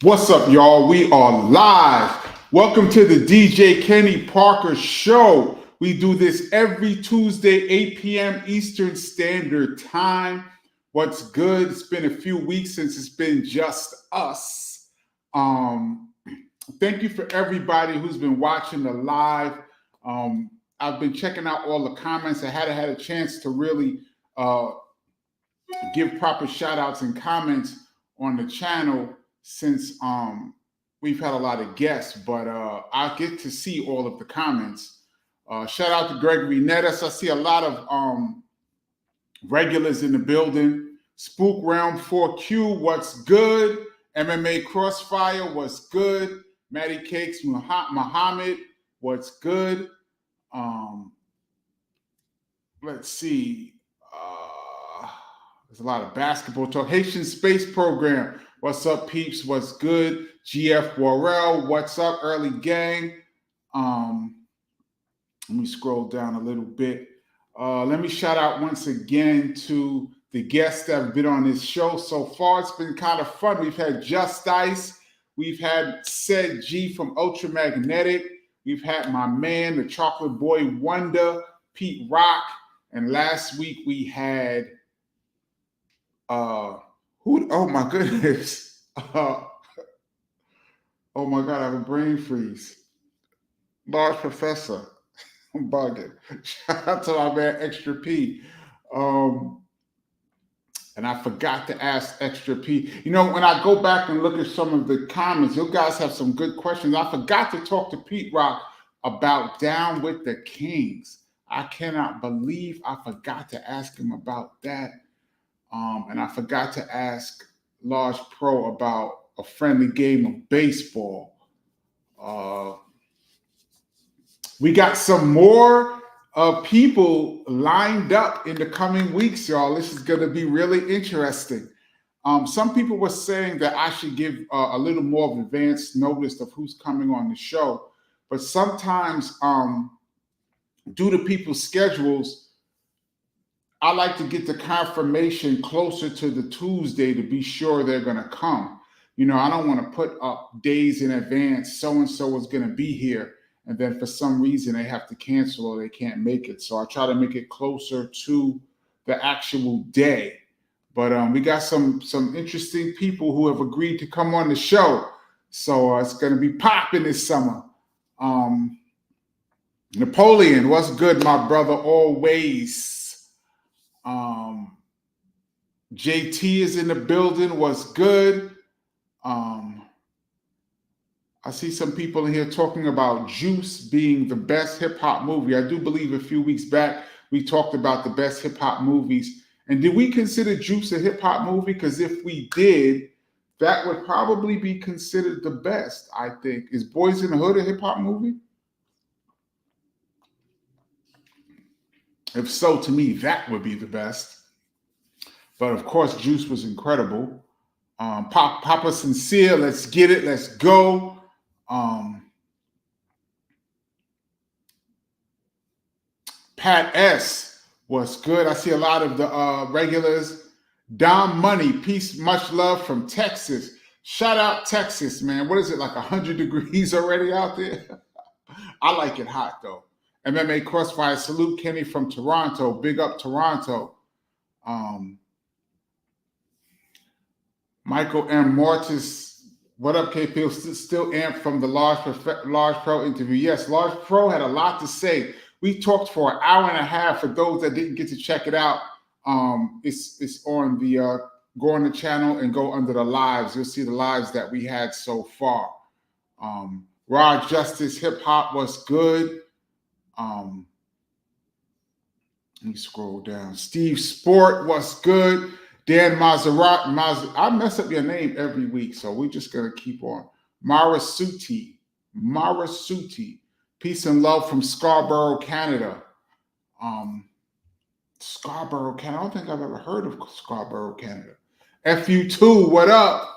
What's up, y'all? We are live. Welcome to the DJ Kenny Parker Show. We do this every Tuesday, 8 p.m. Eastern Standard Time. What's good? It's been a few weeks since it's been just us. Thank you for everybody who's been watching the live. I've been checking out all the comments. I hadn't had a chance to really give proper shout outs and comments on the channel since we've had a lot of guests, but I get to see all of the comments. Shout out to Gregory Nettis. I see a lot of regulars in the building. Spook Realm 4Q, what's good? MMA Crossfire, what's good? Matty Cakes Muhammad, what's good? Let's see. There's a lot of basketball talk. Haitian Space Program. What's up, peeps? What's good? GF Worrell. What's up, early gang? Let me scroll down a little bit. Let me shout out once again to the guests that have been on this show so far. It's been kind of fun. We've had Just Ice. We've had Said G from Ultramagnetic. We've had my man, the Chocolate Boy Wonder, Pete Rock. And last week we had oh my goodness. Oh my God, I have a brain freeze. Large Professor. I'm bugging. Shout out to my man Extra P. And I forgot to ask Extra P. You know, when I go back and look at some of the comments, you guys have some good questions. I forgot to talk to Pete Rock about Down with the Kings. I cannot believe I forgot to ask him about that. And I forgot to ask Large Pro about a friendly game of baseball. We got some more people lined up in the coming weeks, y'all. This is going to be really interesting. Some people were saying that I should give a little more of advance notice of who's coming on the show. But sometimes, due to people's schedules, I like to get the confirmation closer to the Tuesday to be sure they're going to come. You know, I don't want to put up days in advance, so-and-so is going to be here, and then for some reason they have to cancel or they can't make it. So I try to make it closer to the actual day. But we got some interesting people who have agreed to come on the show. So it's going to be popping this summer. Napoleon, what's good, my brother? Always. JT is in the building. What's good? I see some people in here talking about Juice being the best hip hop movie. I do believe a few weeks back we talked about the best hip hop movies. And did we consider Juice a hip hop movie? Because if we did, that would probably be considered the best, I think. Is Boys in the Hood a hip hop movie? If so, to me, that would be the best. But of course, Juice was incredible. Papa Sincere, let's get it, let's go. Pat S was good. I see a lot of the regulars. Dom Money, peace, much love from Texas. Shout out Texas, man. What is it, like 100 degrees already out there? I like it hot, though. MMA Crossfire, salute Kenny from Toronto. Big up Toronto. Michael M. Mortis, what up, KP? Still amped from the Large Pro interview. Yes, Large Pro had a lot to say. We talked for an hour and a half. For those that didn't get to check it out, it's on the go on the channel and go under the lives. You'll see the lives that we had so far. Raw Justice Hip Hop was good. Let me scroll down. Steve Sport was good. Dan Maserati. I mess up your name every week, so we're just going to keep on. Marasuti. Peace and love from Scarborough, Canada. Scarborough, Canada. I don't think I've ever heard of Scarborough, Canada. FU2, what up?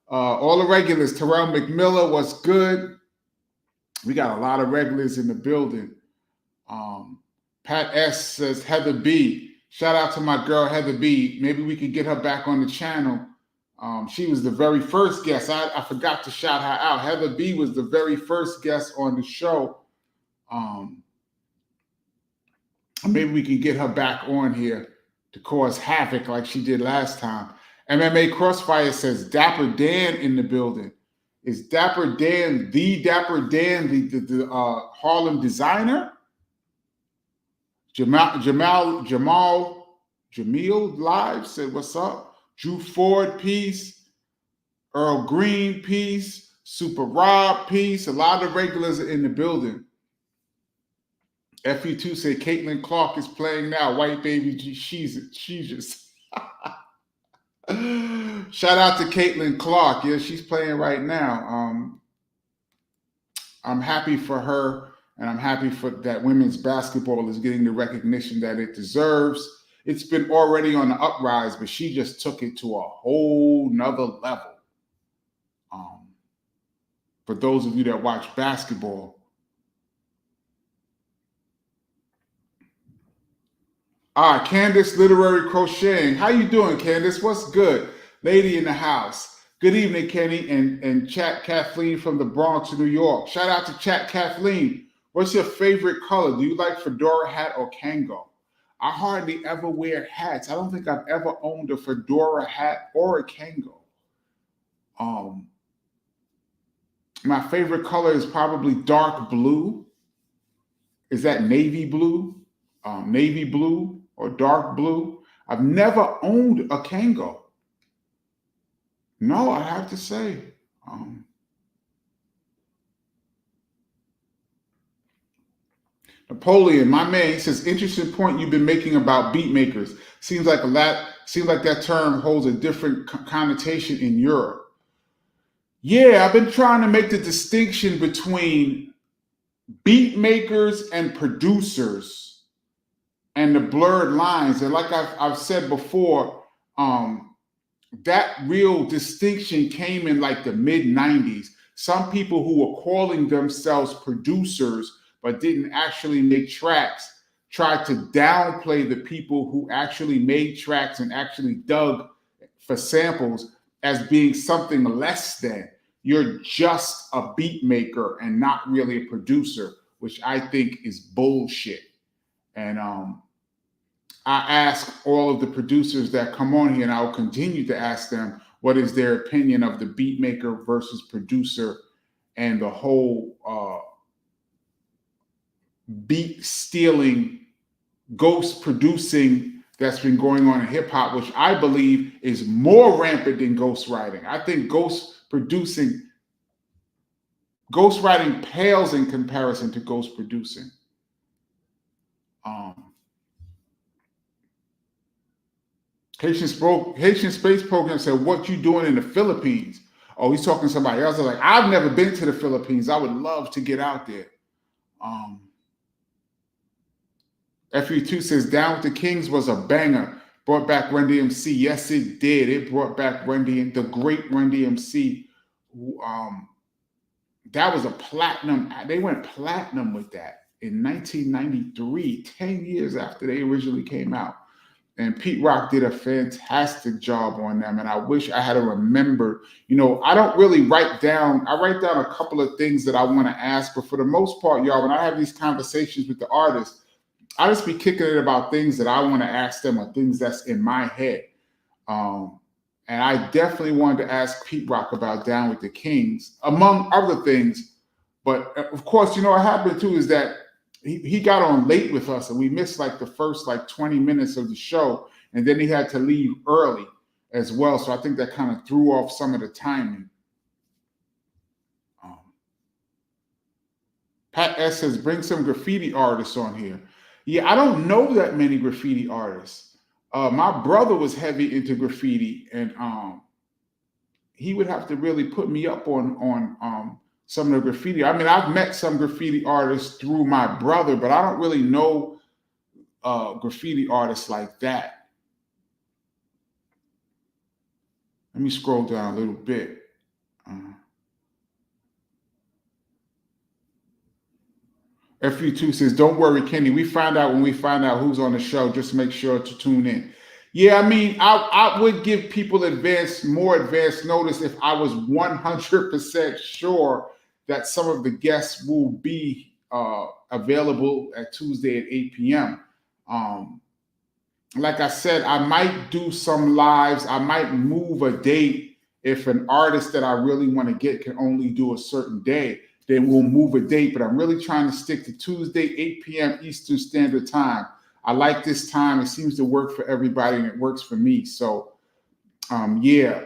All the regulars. Terrell McMillan was good. We got a lot of regulars in the building. Pat S says Heather B. Shout out to my girl Heather B. Maybe we could get her back on the channel. She was the very first guest. I forgot to shout her out. Heather B was the very first guest on the show. Maybe we can get her back on here to cause havoc like she did last time. MMA Crossfire says Dapper Dan in the building. Is Dapper Dan the Harlem designer? Jamil Live said, what's up? Drew Ford, peace. Earl Green, peace. Super Rob, peace. A lot of regulars are in the building. FU2 said Caitlin Clark is playing now. White baby, she's just. Shout out to Caitlin Clark. Yeah, she's playing right now. I'm happy for her, and I'm happy for that women's basketball is getting the recognition that it deserves. It's been already on the uprise, but she just took it to a whole nother level. For those of you that watch basketball, Candace Literary Crocheting. How you doing, Candace? What's good? Lady in the house. Good evening, Kenny and Chat Kathleen from the Bronx, New York. Shout out to Chat Kathleen. What's your favorite color? Do you like fedora hat or Kango? I hardly ever wear hats. I don't think I've ever owned a fedora hat or a Kango. My favorite color is probably dark blue. Is that navy blue? Navy blue or dark blue? I've never owned a Kango. No, I have to say. Napoleon, my man, he says, interesting point you've been making about beat makers. Seems like that term holds a different connotation in Europe. Yeah, I've been trying to make the distinction between beat makers and producers and the blurred lines. And like I've said before, that real distinction came in like the mid-90s. Some people who were calling themselves producers but didn't actually make tracks tried to downplay the people who actually made tracks and actually dug for samples as being something less than. You're just a beat maker and not really a producer, which I think is bullshit. And I ask all of the producers that come on here, and I'll continue to ask them, what is their opinion of the beat maker versus producer and the whole beat stealing, ghost producing that's been going on in hip hop, which I believe is more rampant than ghost writing. I think ghost writing pales in comparison to ghost producing. Haitian Space Program said, what you doing in the Philippines? Oh, he's talking to somebody else. Like, I've never been to the Philippines. I would love to get out there. FU2 says, Down with the Kings was a banger. Brought back Run DMC. Yes, it did. It brought back the great Run DMC. That was a platinum. They went platinum with that in 1993, 10 years after they originally came out. And Pete Rock did a fantastic job on them. And I wish I had to remember, I don't really write down. I write down a couple of things that I want to ask. But for the most part, y'all, when I have these conversations with the artists, I just be kicking it about things that I want to ask them or things that's in my head. And I definitely wanted to ask Pete Rock about Down with the Kings, among other things. But of course, what happened too is that he got on late with us and we missed like the first 20 minutes of the show. And then he had to leave early as well. So I think that kind of threw off some of the timing. Pat S says, bring some graffiti artists on here. Yeah, I don't know that many graffiti artists. My brother was heavy into graffiti, and he would have to really put me up on some of the graffiti. I mean, I've met some graffiti artists through my brother, but I don't really know graffiti artists like that. Let me scroll down a little bit. FU2 says, don't worry, Kenny. We find out when we find out who's on the show. Just make sure to tune in. Yeah, I mean, I would give people more advanced notice if I was 100% sure that some of the guests will be available at Tuesday at 8 p.m. Um, like I said, I might do some lives. I might move a date if an artist that I really want to get can only do a certain day. Then we'll move a date. But I'm really trying to stick to Tuesday, 8 p.m. Eastern Standard Time. I like this time. It seems to work for everybody, and it works for me. So, yeah,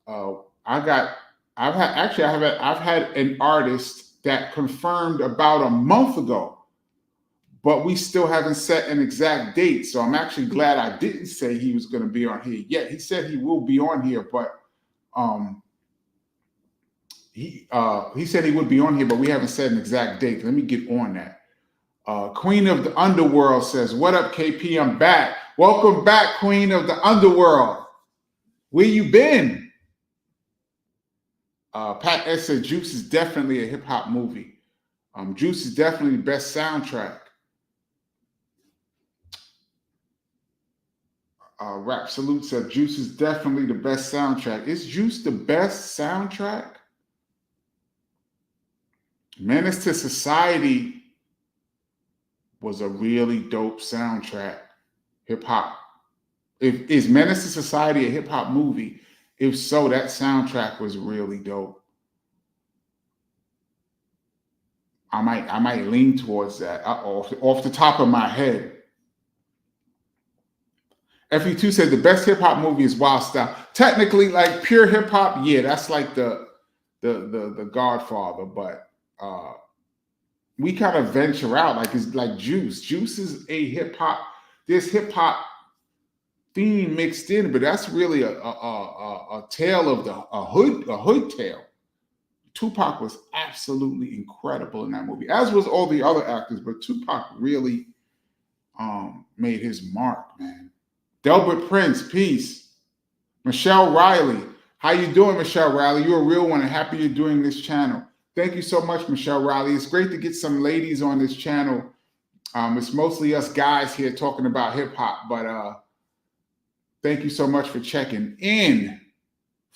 uh, I got. I've had an artist that confirmed about a month ago, but we still haven't set an exact date. So I'm actually glad I didn't say he was going to be on here yet. He said he will be on here, but um, he said he would be on here, but we haven't set an exact date. Let me get on that. Queen of the Underworld says, "What up, KP? I'm back. Welcome back, Queen of the Underworld. Where you been?" Pat S said, "Juice is definitely a hip hop movie. Juice is definitely the best soundtrack." Rap Salute said, "Juice is definitely the best soundtrack." Is Juice the best soundtrack? Menace to Society was a really dope soundtrack. Hip hop. Is Menace to Society a hip hop movie? If so, that soundtrack was really dope. I might lean towards that off the top of my head. FE2 said the best hip hop movie is Wild Style. Technically, like pure hip hop, yeah, that's like the Godfather, but we kind of venture out like it's like Juice. Juice is a hip hop. There's hip hop theme mixed in, but that's really a tale of a hood tale. Tupac was absolutely incredible in that movie, as was all the other actors, but Tupac really made his mark, man. Delbert Prince, peace. Michelle Riley, how you doing, Michelle Riley? You're a real one, and happy you're doing this channel. Thank you so much, Michelle Riley. It's great to get some ladies on this channel. It's mostly us guys here talking about hip hop, but thank you so much for checking in.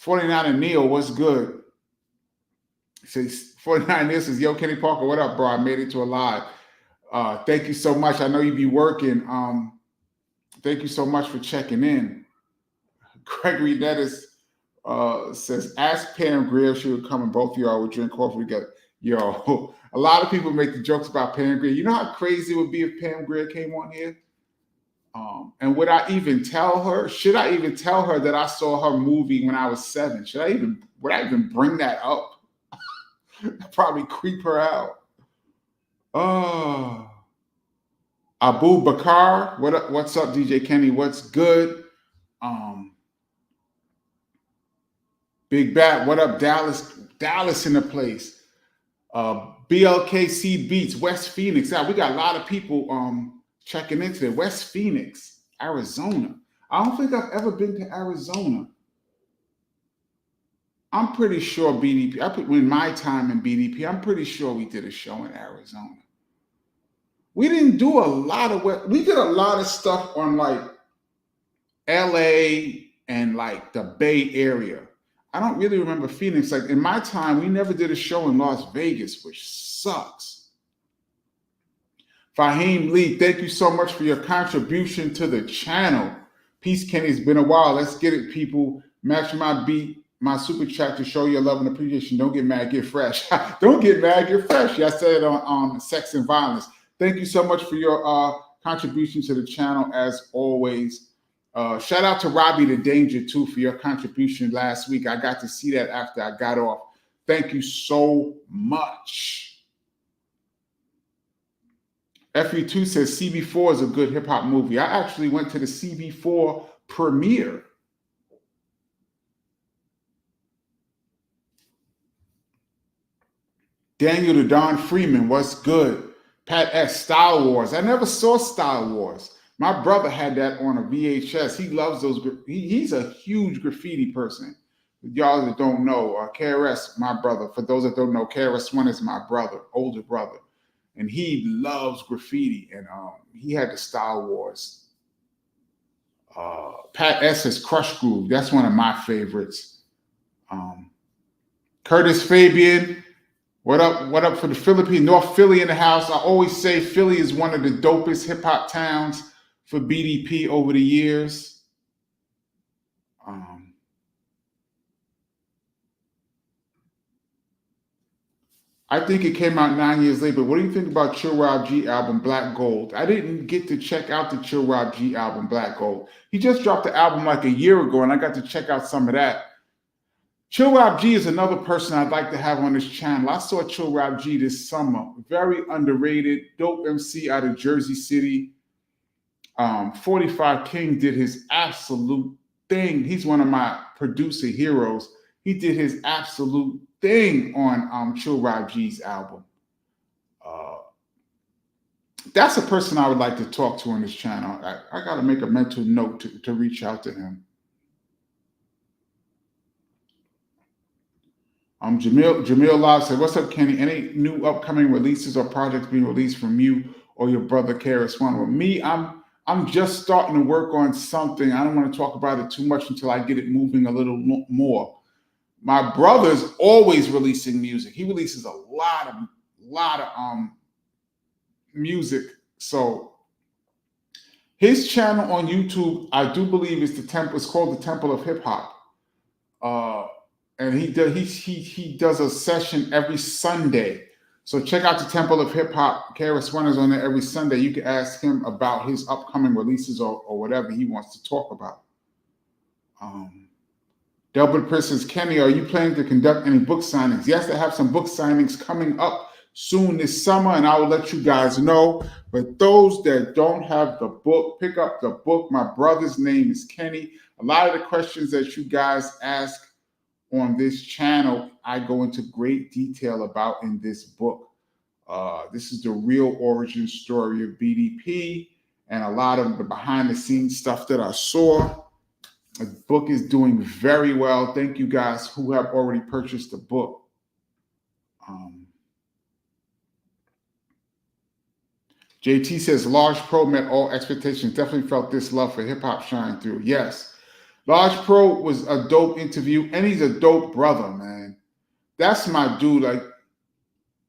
49er Neil, what's good? Says 49 Neil says, "Yo, Kenny Parker, what up, bro? I made it to a live." Thank you so much. I know you be working. Thank you so much for checking in. Gregory Nettis says, "Ask Pam Grier if she would come and both of y'all would drink coffee together." Yo, a lot of people make the jokes about Pam Grier. You know how crazy it would be if Pam Grier came on here? And would I even tell her? Should I even tell her that I saw her movie when I was 7? Would I even bring that up? I'd probably creep her out. Oh. Abu Bakar, what's up, DJ Kenny? What's good? Big Bat, what up, Dallas? Dallas in the place. BLKC Beats, West Phoenix. We got a lot of people checking into it. West Phoenix, Arizona. I don't think I've ever been to Arizona. I'm pretty sure BDP, in my time in BDP, I'm pretty sure we did a show in Arizona. We didn't do a lot of we did a lot of stuff on like LA and like the Bay Area. I don't really remember Phoenix. Like in my time, we never did a show in Las Vegas, which sucks. Fahim Lee, thank you so much for your contribution to the channel. Peace, Kenny. It's been a while. Let's get it, people. Match my beat, my super chat to show your love and appreciation. Don't get mad, get fresh. Don't get mad, get fresh. Yeah, I said it on sex and violence. Thank you so much for your contribution to the channel, as always. Shout out to Robbie the Danger, too, for your contribution last week. I got to see that after I got off. Thank you so much. FE2 says CB4 is a good hip-hop movie. I actually went to the CB4 premiere. Daniel the Don Freeman, what's good? Pat S, Star Wars. I never saw Star Wars. My brother had that on a VHS. He loves those. He's a huge graffiti person. Y'all that don't know, KRS, my brother. For those that don't know, KRS-ONE is my brother, older brother. And he loves graffiti. And he had the Star Wars Pat S's Crush Groove. That's one of my favorites. Curtis Fabian. What up? What up for the Philippines? North Philly in the house. I always say Philly is one of the dopest hip hop towns for BDP over the years. I think it came out 9 years later. But what do you think about Chill Rob G album Black Gold? I didn't get to check out the Chill Rob G album Black Gold. He just dropped the album like a year ago, and I got to check out some of that. Chill Rob G is another person I'd like to have on this channel. I saw Chill Rob G this summer. Very underrated, dope MC out of Jersey City. 45 King did his absolute thing. He's one of my producer heroes. He did his absolute thing on Chill Rob G's album. That's a person I would like to talk to on this channel. I got to make a mental note to reach out to him. Jamil Love said, "What's up, Kenny? Any new upcoming releases or projects being released from you or your brother KRS-ONE?" With me, I'm just starting to work on something. I don't want to talk about it too much until I get it moving a little more. My brother's always releasing music. He releases a lot of music. So his channel on YouTube, I do believe, is it's called the Temple of Hip Hop. And he does a session every Sunday. So check out the Temple of Hip Hop. KRS-ONE is on there every Sunday. You can ask him about his upcoming releases or whatever he wants to talk about. Delbert Prince says, "Kenny, are you planning to conduct any book signings?" Yes, I have some book signings coming up soon this summer, and I will let you guys know. But those that don't have the book, pick up the book. My brother's name is Kenny. A lot of the questions that you guys ask on this channel, I go into great detail about in this book. This is the real origin story of BDP and a lot of the behind the scenes stuff that I saw. The book is doing very well. Thank you guys who have already purchased the book. JT says, "Large Pro met all expectations. Definitely felt this love for hip hop shine through." Yes. Large Pro was a dope interview, and he's a dope brother, man. That's my dude. Like,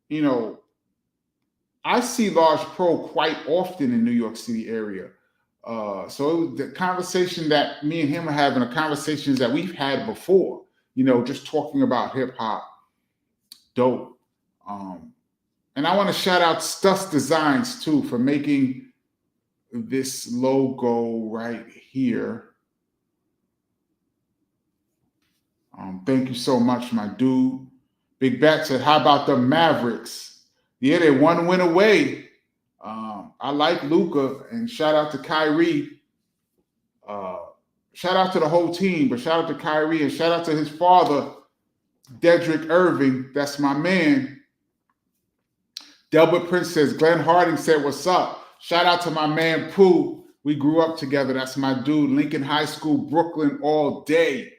you know, I see Large Pro quite often in New York City area. So the conversation that me and him are having are conversations that we've had before, you know, just talking about hip hop. Dope. And I want to shout out Stuss Designs too for making this logo right here. Thank you so much, my dude. Big Bat said, "How about the Mavericks?" Yeah, they're 1 win away. I like Luka, and shout out to Kyrie. Shout out to the whole team, but shout out to Kyrie and shout out to his father, Dedrick Irving. That's my man. Delbert Prince says, "Glenn Harding said, what's up?" Shout out to my man, Pooh. We grew up together. That's my dude. Lincoln High School, Brooklyn, all day.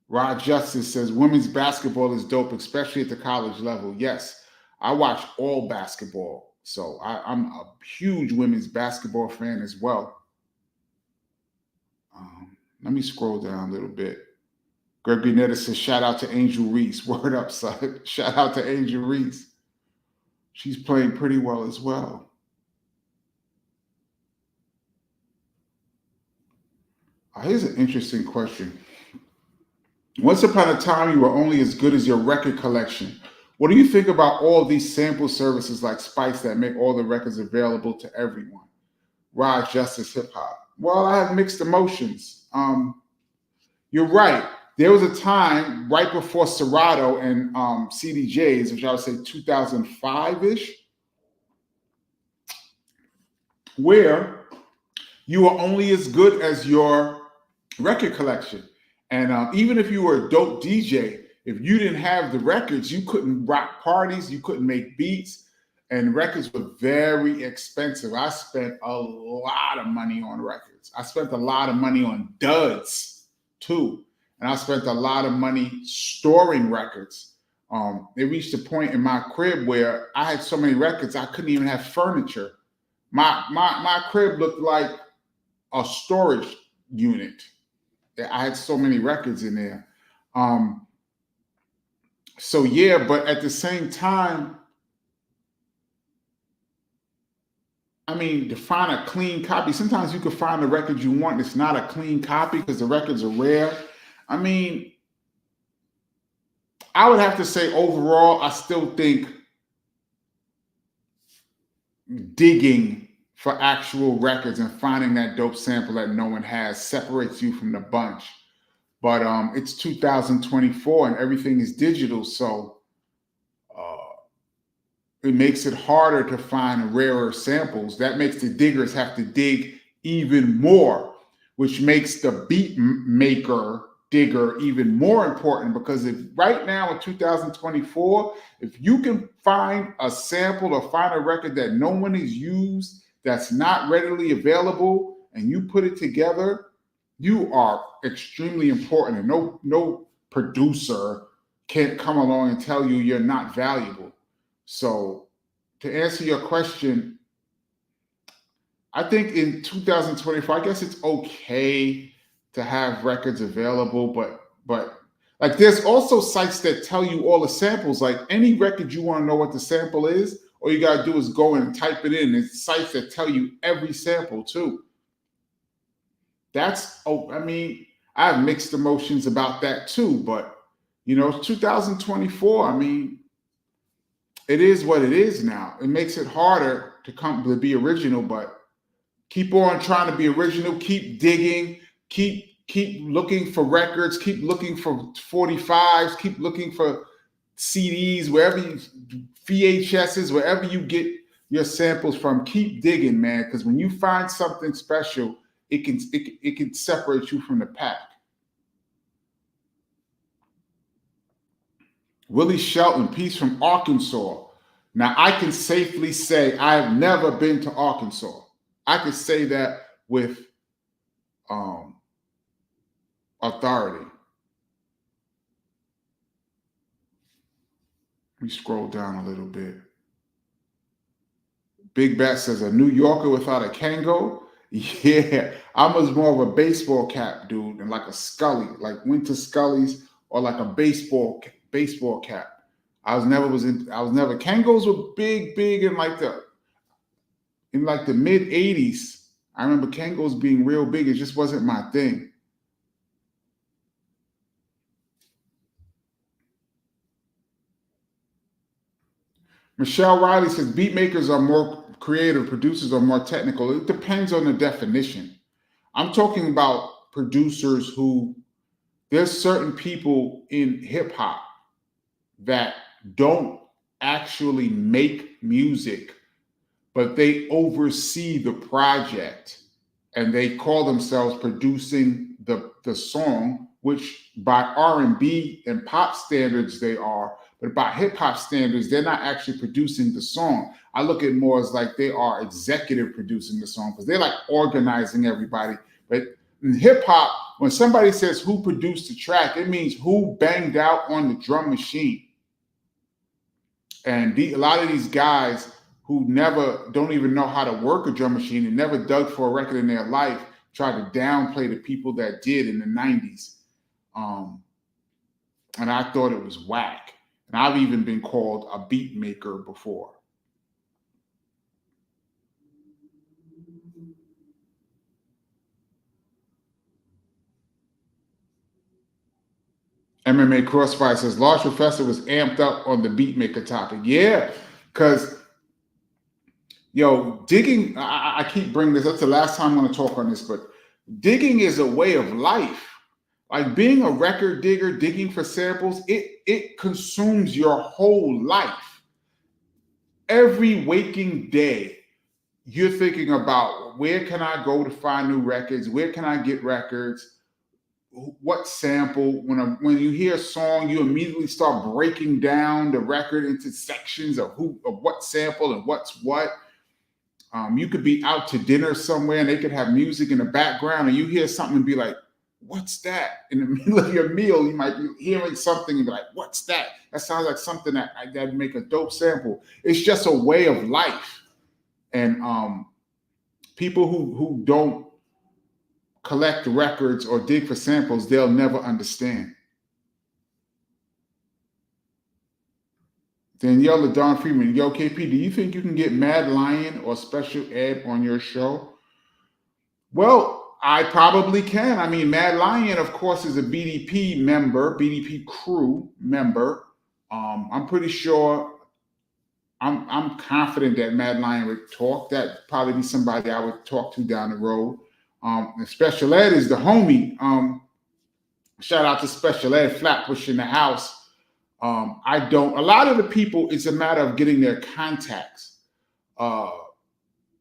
Rod Justice says, "Women's basketball is dope, especially at the college level." Yes, I watch all basketball. So I'm a huge women's basketball fan as well. Let me scroll down a little bit. Gregory Netta says, "Shout out to Angel Reese." Word up, son. Shout out to Angel Reese. She's playing pretty well as well. Here's an interesting question. Once upon a time, you were only as good as your record collection. What do you think about all these sample services like Spice that make all the records available to everyone? Rod Justice Hip Hop. Well, I have mixed emotions. You're right. There was a time right before Serato and CDJs, which I would say 2005-ish, where you were only as good as your record collection. And even if you were a dope DJ, if you didn't have the records, you couldn't rock parties, you couldn't make beats, and records were very expensive. I spent a lot of money on records. I spent a lot of money on duds too. And I spent a lot of money storing records. It reached a point in my crib where I had so many records, I couldn't even have furniture My crib looked like a storage unit. I had so many records in there. Um, so yeah, but at the same time, I mean, to find a clean copy, sometimes you can find the record you want. It's not a clean copy because the records are rare. I mean, I would have to say overall, I still think digging for actual records and finding that dope sample that no one has separates you from the bunch. But it's 2024 and everything is digital, so uh, it makes it harder to find rarer samples. That makes the diggers have to dig even more, which makes the beat maker digger even more important, because if right now in 2024, if you can find a sample or find a record that no one has used, that's not readily available, and you put it together, you are extremely important, and no producer can come along and tell you you're not valuable. So to answer your question, I think in 2024, I guess it's okay to have records available, but like there's also sites that tell you all the samples. Like any record you want to know what the sample is, all you gotta do is go and type it in. There's sites that tell you every sample too. I mean, I have mixed emotions about that too, but you know, it's 2024. I mean, it is what it is now. It makes it harder to come to be original, but keep on trying to be original, keep digging, keep looking for records, keep looking for 45s, keep looking for CDs, wherever you VHSs, wherever you get your samples from, keep digging, man, because when you find something special, it can separate you from the pack. Willie Shelton, peace from Arkansas. Now, I can safely say I've never been to Arkansas. I could say that with um, authority. Let me scroll down a little bit. Big Bat says a New Yorker without a Kango. Yeah, I was more of a baseball cap dude and like a Scully, like Winter Scullies, or like a baseball cap. I was never Kangos were big in like the mid 80s. I remember Kangos being real big. It just wasn't my thing. Michelle Riley says beat makers are more creative, producers are more technical. It depends on the definition. I'm talking about producers who, there's certain people in hip hop that don't actually make music, but they oversee the project and they call themselves producing the song, which by R&B and pop standards they are, but by hip hop standards, they're not actually producing the song. I look at it more as like they are executive producing the song because they're like organizing everybody. But in hip hop, when somebody says who produced the track, it means who banged out on the drum machine. And a lot of these guys who never don't even know how to work a drum machine and never dug for a record in their life try to downplay the people that did in the 90s. And I thought it was whack. And I've even been called a beat maker before. MMA Crossfire says Large Professor was amped up on the beat maker topic. Yeah, because digging, I keep bringing this, that's the last time I'm going to talk on this, but digging is a way of life. Like being a record digger, digging for samples, it consumes your whole life. Every waking day, you're thinking about where can I go to find new records? Where can I get records? What sample? When you hear a song, you immediately start breaking down the record into sections of what sample and what's what. You could be out to dinner somewhere and they could have music in the background and you hear something and be like, what's that? In the middle of your meal, you might be hearing something and be like, what's that? That sounds like something that'd make a dope sample. It's just a way of life. And People who don't collect records or dig for samples, they'll never understand. Danielle Don Freeman, yo, KP, do you think you can get Mad Lion or Special Ed on your show? Well, I probably can. I mean, Mad Lion, of course, is a BDP member, BDP crew member. I'm pretty sure, I'm confident that Mad Lion would talk. That'd probably be somebody I would talk to down the road. And Special Ed is the homie. Shout out to Special Ed, Flatbush in the house. A lot of the people, it's a matter of getting their contacts.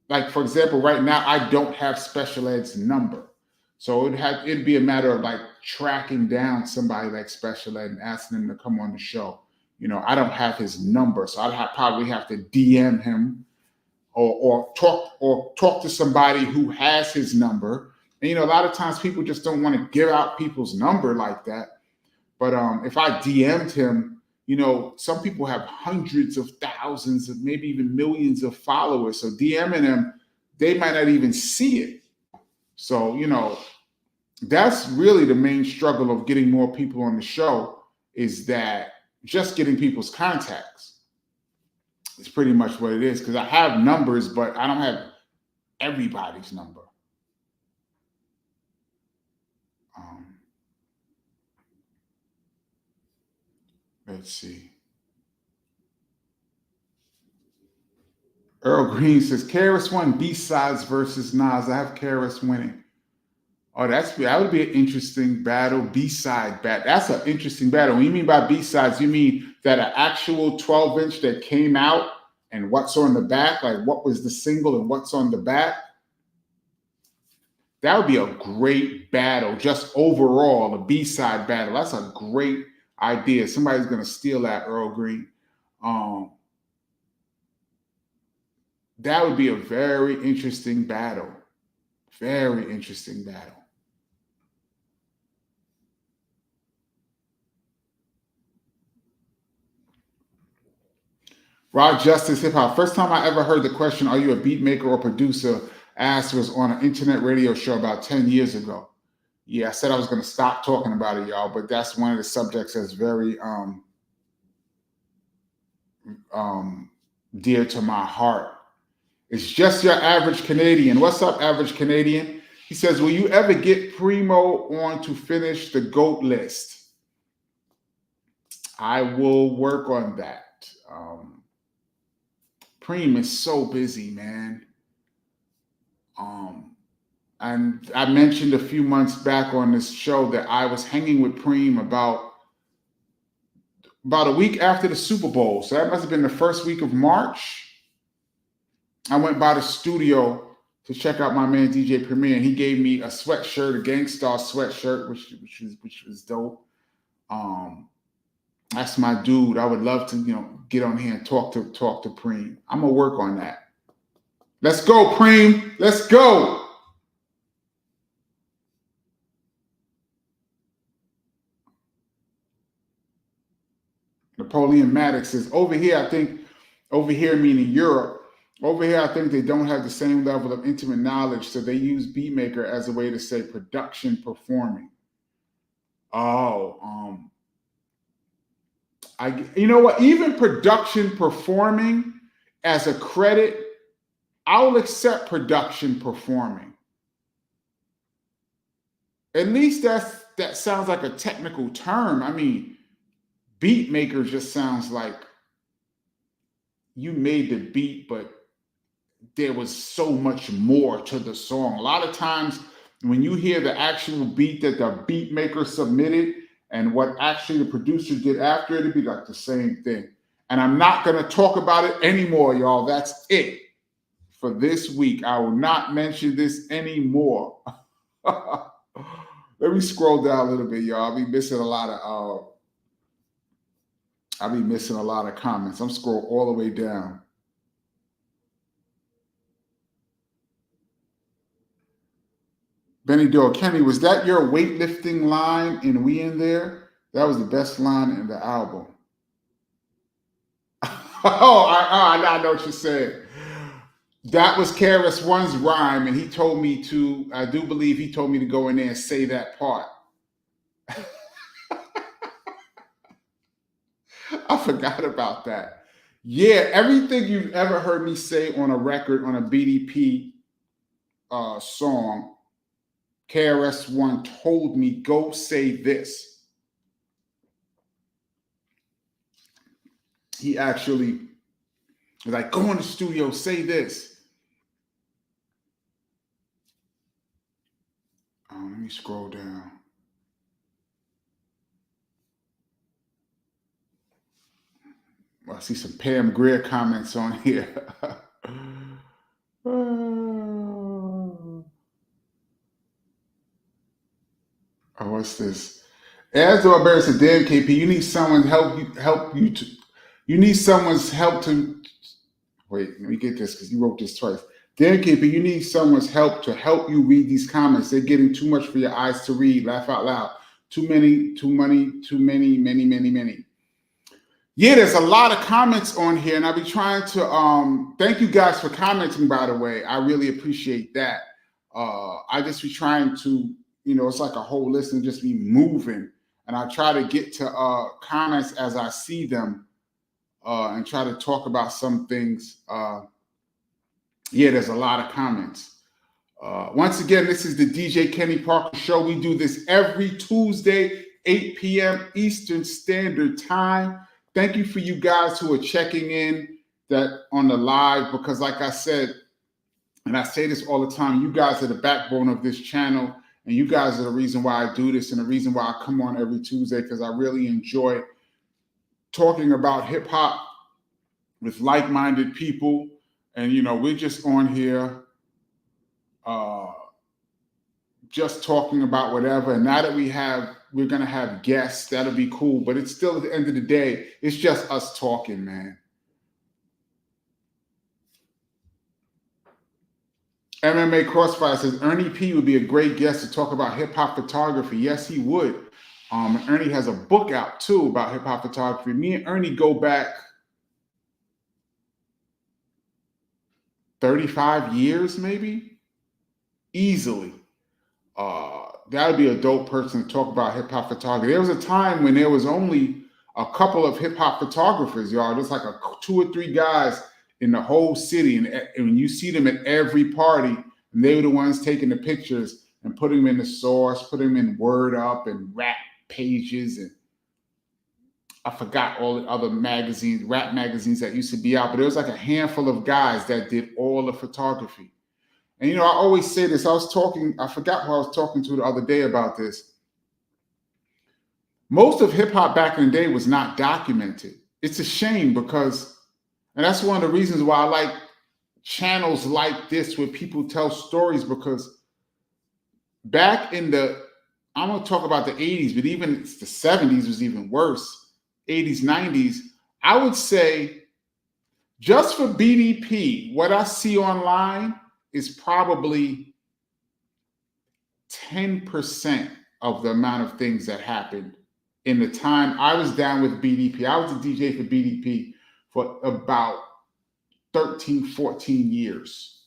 Like, for example, right now, I don't have Special Ed's number. So it'd be a matter of like tracking down somebody like Special Ed and asking them to come on the show. I don't have his number, so I'd probably have to DM him or talk to somebody who has his number. And a lot of times people just don't want to give out people's number like that. But if I DM'd him, some people have hundreds of thousands of maybe even millions of followers. So DMing them, they might not even see it. So, that's really the main struggle of getting more people on the show, is that just getting people's contacts. It's pretty much what it is, because I have numbers, but I don't have everybody's number. Let's see. Earl Green says, KRS-ONE B-sides versus Nas. I have KRS winning. Oh, that would be an interesting battle. B-side battle. That's an interesting battle. When you mean by B-sides, you mean that an actual 12-inch that came out and what's on the back, like what was the single and what's on the back? That would be a great battle, just overall, a B-side battle. That's a great idea. Somebody's going to steal that, Earl Green. That would be a very interesting battle. Very interesting battle. Rod Justice Hip Hop. First time I ever heard the question, are you a beat maker or producer, asked was on an internet radio show about 10 years ago. Yeah, I said I was going to stop talking about it, y'all, but that's one of the subjects that's very dear to my heart. It's just your average Canadian. What's up, average Canadian? He says, will you ever get Primo on to finish the GOAT list? I will work on that. Preem is so busy, man. And I mentioned a few months back on this show that I was hanging with Preem about a week after the Super Bowl. So that must have been the first week of March. I went by the studio to check out my man DJ Premier, and he gave me a sweatshirt, a Gangstar sweatshirt, which was dope. That's my dude. I would love to, get on here and talk to Preem. I'm gonna work on that. Let's go, Preem. Let's go. Napoleon Maddox says, over here meaning Europe, over here I think they don't have the same level of intimate knowledge, so they use beatmaker as a way to say production performing. You know what? Even production performing as a credit, I'll accept production performing. At least that sounds like a technical term. I mean, beat maker just sounds like you made the beat, but there was so much more to the song. A lot of times when you hear the actual beat that the beat maker submitted and what actually the producer did after it, it'd be like the same thing. And I'm not going to talk about it anymore, y'all. That's it for this week. I will not mention this anymore. Let me scroll down a little bit, y'all. I'll be missing a lot of comments. I'm scrolling all the way down. Benny Doe, Kenny, was that your weightlifting line in We In There? That was the best line in the album. I know what you're saying. That was KRS-One's rhyme, and he told me to, I do believe he told me to go in there and say that part. I forgot about that. Yeah, everything you've ever heard me say on a record, on a BDP song, KRS-One told me, go say this. He actually was like, go in the studio, say this. Let me scroll down. I see some Pam Grier comments on here. Oh, what's this? As though Barry said, damn KP, you need someone's you need someone's help to wait, let me get this because you wrote this twice. Damn KP, you need someone's help to help you read these comments. They're getting too much for your eyes to read. Laugh out loud. Too many, many. Yeah, there's a lot of comments on here, and I'll be trying to thank you guys for commenting, by the way. I really appreciate that. I just be trying to, it's like a whole list and just be moving. And I try to get to comments as I see them and try to talk about some things. Yeah, there's a lot of comments. Once again, this is the DJ Kenny Parker Show. We do this every Tuesday, 8 p.m. Eastern Standard Time. Thank you for you guys who are checking in that on the live, because like I said, and I say this all the time, you guys are the backbone of this channel, and you guys are the reason why I do this and the reason why I come on every Tuesday, because I really enjoy talking about hip hop with like-minded people. And, we're just on here just talking about whatever. And now that we're going to have guests, that'll be cool. But it's still, at the end of the day, it's just us talking, man. MMA Crossfire says, Ernie P would be a great guest to talk about hip-hop photography. Yes, he would. Ernie has a book out, too, about hip-hop photography. Me and Ernie go back 35 years, maybe? Easily. That would be a dope person to talk about hip-hop photography. There was a time when there was only a couple of hip-hop photographers, y'all. There's like 2 or 3 guys in the whole city. And you see them at every party, and they were the ones taking the pictures and putting them in the Source, putting them in Word Up and Rap Pages. And I forgot all the other magazines, rap magazines that used to be out. But there was like a handful of guys that did all the photography. And, I always say this. I forgot who I was talking to the other day about this. Most of hip hop back in the day was not documented. It's a shame because, and that's one of the reasons why I like channels like this where people tell stories, because back in I'm going to talk about the 80s, but even the 70s was even worse. 80s, 90s, I would say just for BDP, what I see online is probably 10% of the amount of things that happened in the time I was down with BDP. I was a DJ for BDP for about 13, 14 years.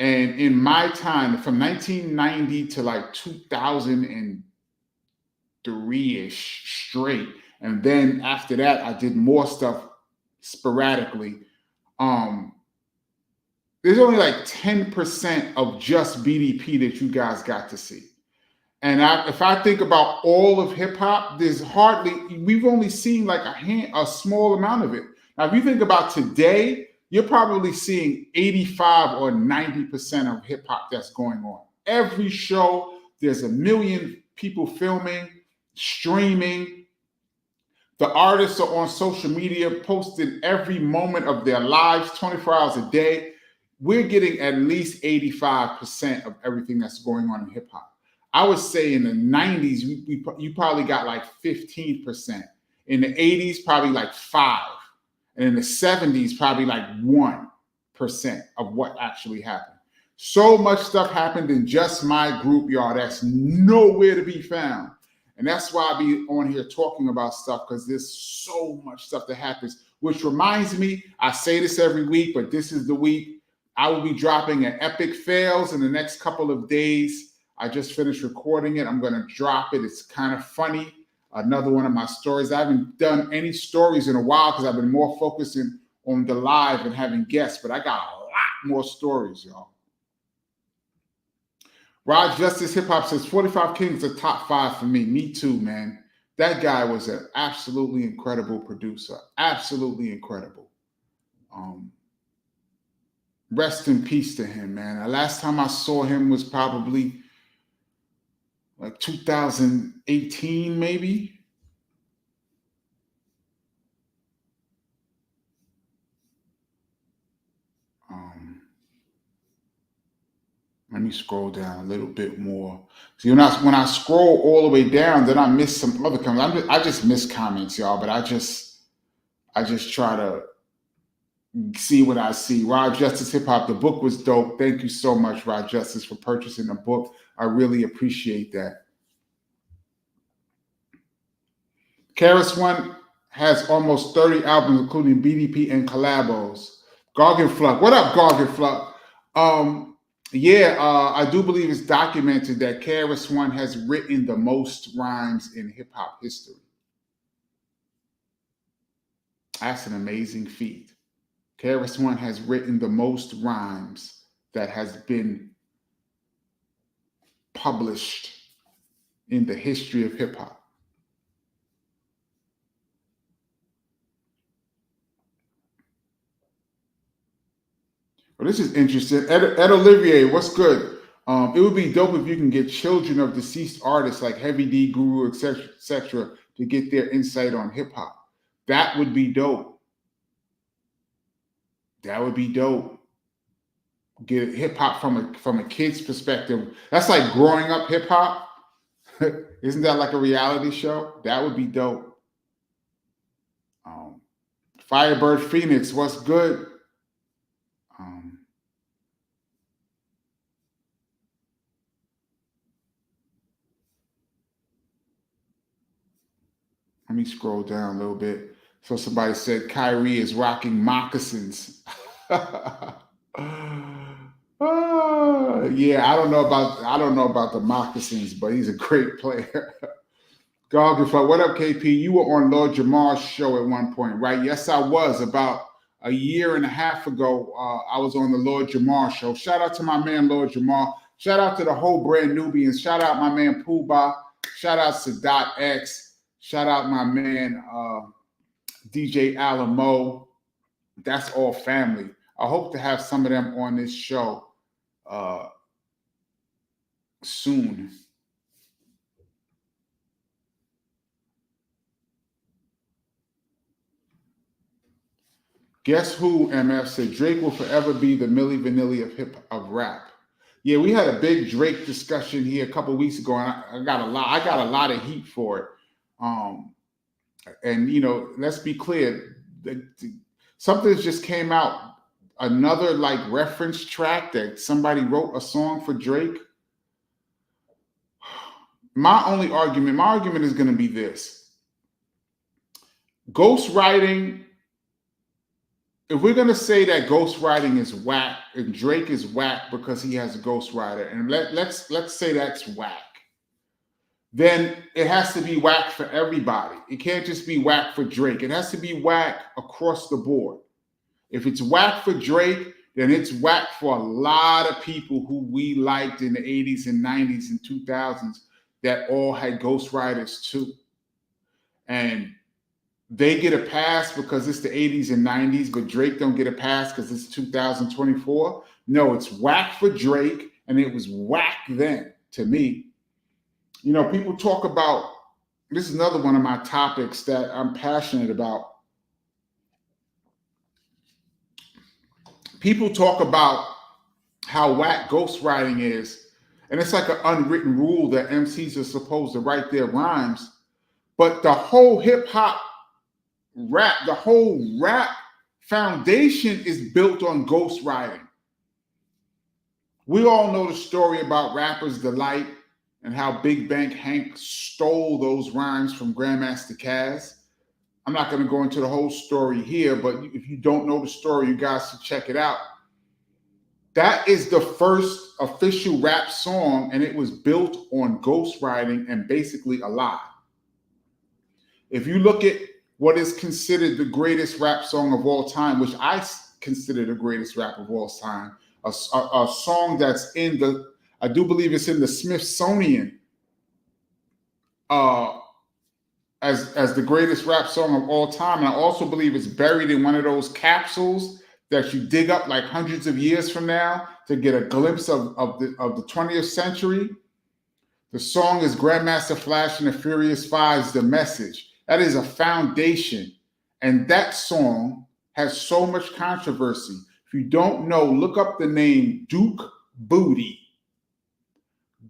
And in my time, from 1990 to like 2003-ish straight, and then after that, I did more stuff sporadically. There's only like 10% of just BDP that you guys got to see. And if I think about all of hip hop, we've only seen like a small amount of it. Now, if you think about today, you're probably seeing 85 or 90% of hip hop that's going on. Every show, there's 1 million people filming, streaming. The artists are on social media, posting every moment of their lives, 24 hours a day. We're getting at least 85% of everything that's going on in hip hop. I would say in the 90s, you probably got like 15%. In the 80s, probably like 5%. And in the 70s, probably like 1% of what actually happened. So much stuff happened in just my group, y'all, that's nowhere to be found. And that's why I be on here talking about stuff, because there's so much stuff that happens, which reminds me, I say this every week, but this is the week. I will be dropping an Epic Fails in the next couple of days. I just finished recording it. I'm going to drop it. It's kind of funny. Another one of my stories. I haven't done any stories in a while because I've been more focusing on the live and having guests, but I got a lot more stories, y'all. Rod Justice Hip Hop says 45 Kings are top 5 for me. Me too, man. That guy was an absolutely incredible producer. Absolutely incredible. Rest in peace to him, man. The last time I saw him was probably like 2018, maybe. Let me scroll down a little bit more. See, when I scroll all the way down, then I miss some other comments. I just miss comments, y'all. But I just try to see what I see. Rod Justice Hip Hop. The book was dope. Thank you so much, Rod Justice, for purchasing the book. I really appreciate that. KRS-ONE has almost 30 albums, including BDP and collabos. Garganflux. What up, Garganflux? I do believe it's documented that KRS-ONE has written the most rhymes in hip-hop history. That's an amazing feat. KRS-ONE has written the most rhymes that has been published in the history of hip-hop. Well, this is interesting. Ed Olivier, what's good? It would be dope if you can get children of deceased artists like Heavy D, Guru, etc., to get their insight on hip hop. That would be dope. That would be dope. Get hip hop from a kid's perspective. That's like growing up hip hop. Isn't that like a reality show? That would be dope. Firebird Phoenix, what's good? Let me scroll down a little bit. So somebody said Kyrie is rocking moccasins. Yeah, I don't know about the moccasins, but he's a great player. Garganflux, what up, KP? You were on Lord Jamar's show at one point, right? Yes, I was. About a year and a half ago, I was on the Lord Jamar show. Shout out to my man, Lord Jamar. Shout out to the whole brand Nubians. Shout out my man, Poobah. Shout out Sadat X. Shout out my man, DJ Alamo. That's all family. I hope to have some of them on this show soon. Guess who, MF said Drake will forever be the Milli Vanilli of rap. Yeah, we had a big Drake discussion here a couple weeks ago, and I got a lot of heat for it. And let's be clear, something just came out, another like reference track that somebody wrote a song for Drake. My argument is going to be this: ghostwriting. If we're going to say that ghostwriting is whack and Drake is whack because he has a ghostwriter, and let's say that's whack, then it has to be whack for everybody. It can't just be whack for Drake. It has to be whack across the board. If it's whack for Drake, then it's whack for a lot of people who we liked in the 80s and 90s and 2000s that all had ghostwriters too. And they get a pass because it's the 80s and 90s, but Drake don't get a pass because it's 2024. No, it's whack for Drake, and it was whack then to me. People talk about, this is another one of my topics that I'm passionate about. People talk about how whack ghostwriting is, and it's like an unwritten rule that MCs are supposed to write their rhymes, but the whole hip-hop rap, the whole rap foundation is built on ghostwriting. We all know the story about Rapper's Delight and how Big Bank Hank stole those rhymes from Grandmaster Caz. I'm not going to go into the whole story here, but if you don't know the story, you guys should check it out. That is the first official rap song, and it was built on ghostwriting and basically a lie. If you look at what is considered the greatest rap song of all time, which I consider the greatest rap of all time, a song that's in the, I do believe it's in the Smithsonian as the greatest rap song of all time. And I also believe it's buried in one of those capsules that you dig up like hundreds of years from now to get a glimpse of the 20th century. The song is Grandmaster Flash and the Furious Five's The Message. That is a foundation. And that song has so much controversy. If you don't know, look up the name Duke Booty.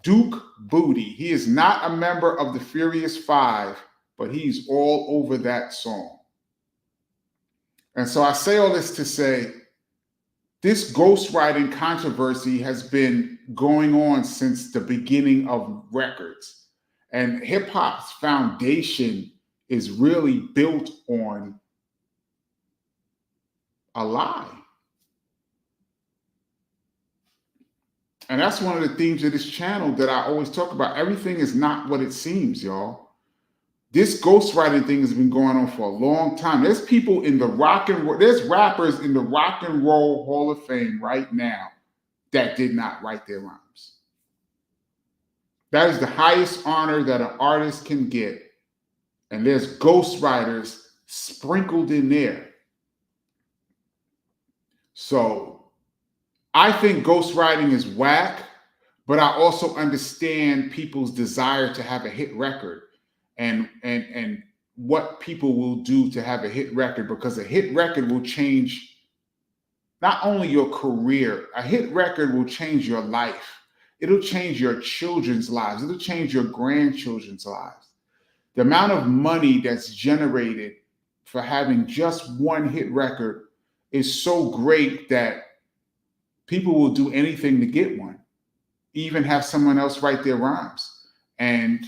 Duke Booty. He is not a member of the Furious Five, but he's all over that song. And so I say all this to say, this ghostwriting controversy has been going on since the beginning of records. And hip hop's foundation is really built on a lie. And that's one of the themes of this channel that I always talk about. Everything is not what it seems, y'all. This ghostwriting thing has been going on for a long time. There's people in the rock and roll, there's rappers in the Rock and Roll Hall of Fame right now that did not write their rhymes. That is the highest honor that an artist can get. And there's ghostwriters sprinkled in there. So I think ghostwriting is whack, but I also understand people's desire to have a hit record and what people will do to have a hit record, because a hit record will change not only your career, a hit record will change your life. It'll change your children's lives. It'll change your grandchildren's lives. The amount of money that's generated for having just one hit record is so great that people will do anything to get one, even have someone else write their rhymes. And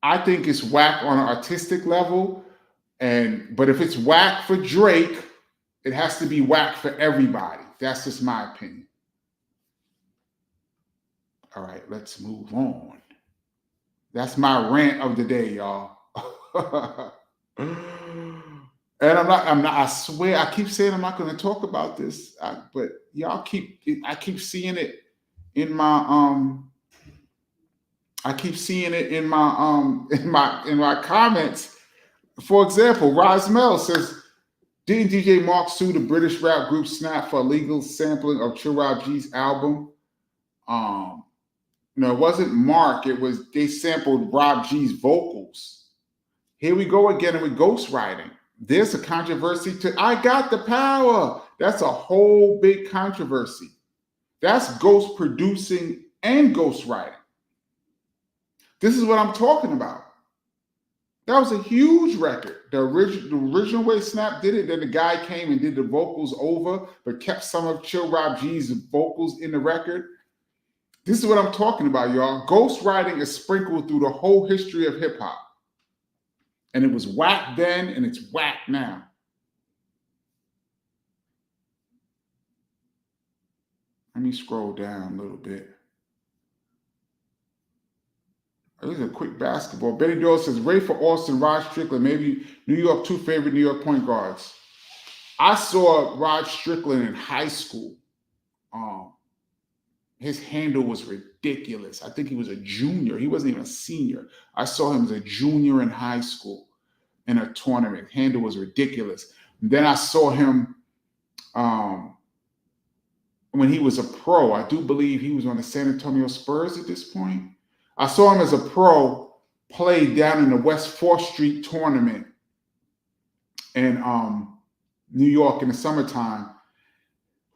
I think it's whack on an artistic level. But if it's whack for Drake, it has to be whack for everybody. That's just my opinion. All right, let's move on. That's my rant of the day, y'all. And I swear, I keep saying I'm not going to talk about this, but y'all I keep seeing it in my in my comments. For example, Rosmel says, didn't DJ Mark sue the British rap group Snap for illegal sampling of Chill Rob G's album? No, it wasn't Mark. They sampled Rob G's vocals. Here we go again with ghostwriting. There's a controversy to I Got the Power. That's a whole big controversy. That's ghost producing and ghostwriting. This is what I'm talking about. That was a huge record. The original way Snap did it, then the guy came and did the vocals over, but kept some of Chill Rob G's vocals in the record. This is what I'm talking about, y'all. Ghostwriting is sprinkled through the whole history of hip hop. And it was whack then, and it's whack now. Let me scroll down a little bit. This is a quick basketball. Benny Doyle says, Ray for Austin, Rod Strickland, maybe New York, two favorite New York point guards. I saw Rod Strickland in high school. His handle was ridiculous. I think he was a junior. He wasn't even a senior. I saw him as a junior in high school in a tournament. Handle was ridiculous. And then I saw him when he was a pro. I do believe he was on the San Antonio Spurs at this point. I saw him as a pro play down in the West 4th Street tournament in New York in the summertime.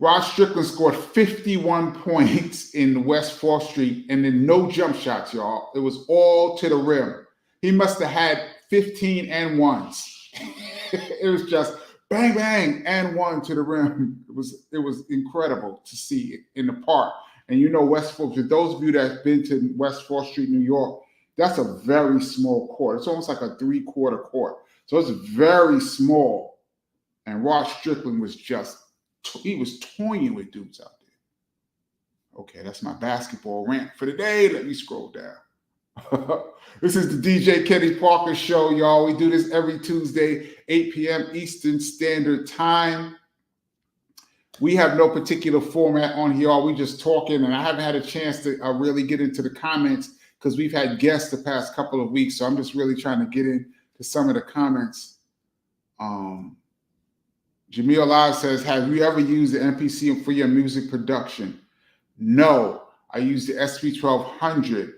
Rod Strickland scored 51 points in West 4th Street, and then no jump shots, y'all. It was all to the rim. He must have had 15 and ones. It was just bang, bang, and one to the rim. It was incredible to see it in the park. And you know, West 4th, for those of you that have been to West 4th Street, New York, that's a very small court. It's almost like a 3-quarter court. So it's very small. And Rod Strickland was just He was toying with dudes out there. Okay, that's my basketball rant for the day. Let me scroll down. This is the DJ Kenny Parker Show, y'all. We do this every Tuesday, 8 p.m. Eastern Standard Time. We have no particular format on here. We just talking, and I haven't had a chance to really get into the comments because we've had guests the past couple of weeks. So I'm just really trying to get into some of the comments. Jamil Live says, have you ever used the MPC for your music production? No, I used the SP1200.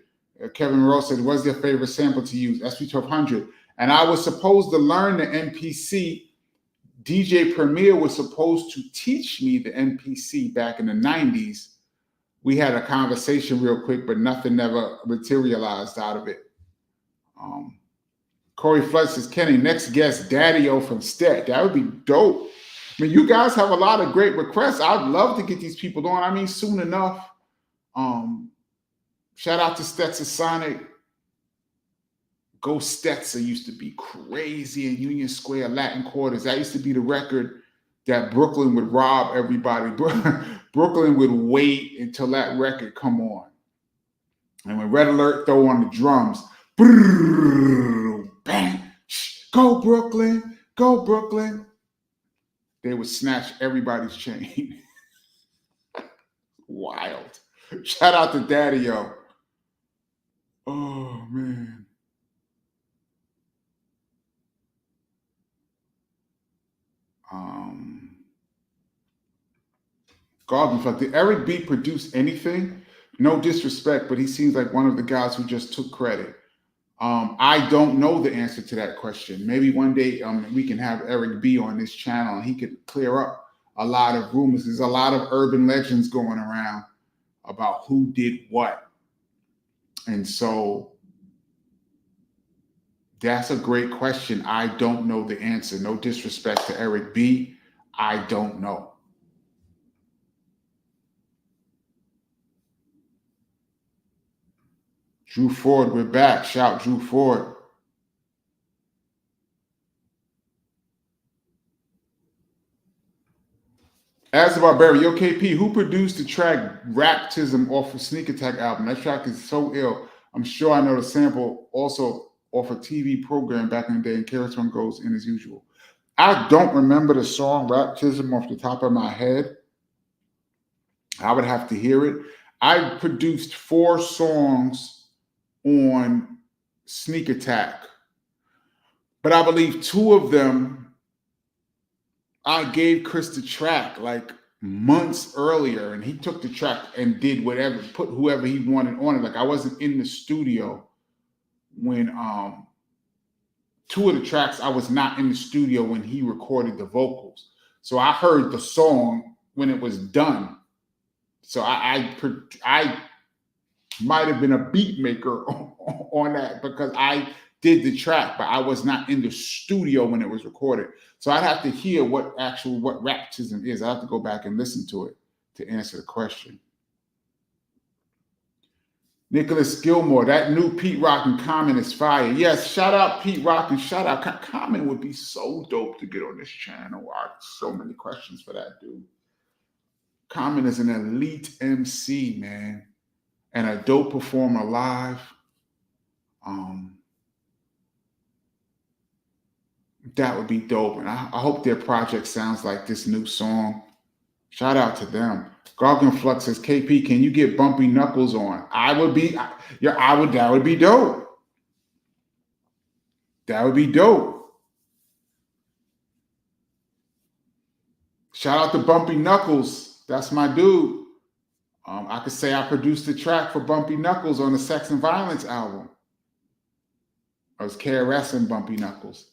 Kevin Rose said, what's your favorite sample to use? SP1200. And I was supposed to learn the MPC. DJ Premier was supposed to teach me the MPC back in the 90s. We had a conversation real quick, but nothing ever materialized out of it. Corey Flood says, Kenny, next guest, Daddy-O from Stet. That would be dope. I mean, you guys have a lot of great requests. I'd love to get these people on. I mean, soon enough. Shout out to Stetson Sonic. Go Stetson used to be crazy in Union Square Latin Quarters. That used to be the record that Brooklyn would rob everybody. Brooklyn would wait until that record come on. And when Red Alert throw on the drums, bang, go Brooklyn, go Brooklyn. They would snatch everybody's chain. Wild. Shout out to Daddy-O. Oh, man. Garden, did Eric B produce anything? No disrespect, but he seems like one of the guys who just took credit. I don't know the answer to that question. Maybe one day we can have Eric B on this channel and he could clear up a lot of rumors. There's a lot of urban legends going around about who did what. And so that's a great question. I don't know the answer. No disrespect to Eric B. I don't know. Drew Ford, we're back. Shout Drew Ford. As the Barbarian, Yo KP, who produced the track Raptism off of Sneak Attack album? That track is so ill. I'm sure I know the sample also off a TV program back in the day, and KRS-ONE goes in as usual. I don't remember the song Raptism off the top of my head. I would have to hear it. I produced 4 songs on Sneak Attack, but I believe 2 of them I gave Chris the track like months earlier, and he took the track and did whatever, put whoever he wanted on it. Like I wasn't in the studio when 2 of the tracks, I was not in the studio when he recorded the vocals. So I heard the song when it was done. So I might have been a beat maker on that because I did the track, but I was not in the studio when it was recorded. So I'd have to hear what Raptism is. I have to go back and listen to it to answer the question. Nicholas Gilmore, that new Pete Rock and Common is fire. Yes, shout out Pete Rock and shout out Common would be so dope to get on this channel. I have so many questions for that dude. Common is an elite MC, man, and a dope performer live. That would be dope, and I hope their project sounds like this new song. Shout out to them. Gargan Flux says, KP, can you get Bumpy Knuckles on? That would be dope. That would be dope. Shout out to Bumpy Knuckles. That's my dude. I could say I produced the track for Bumpy Knuckles on the Sex and Violence album. It was KRS and Bumpy Knuckles.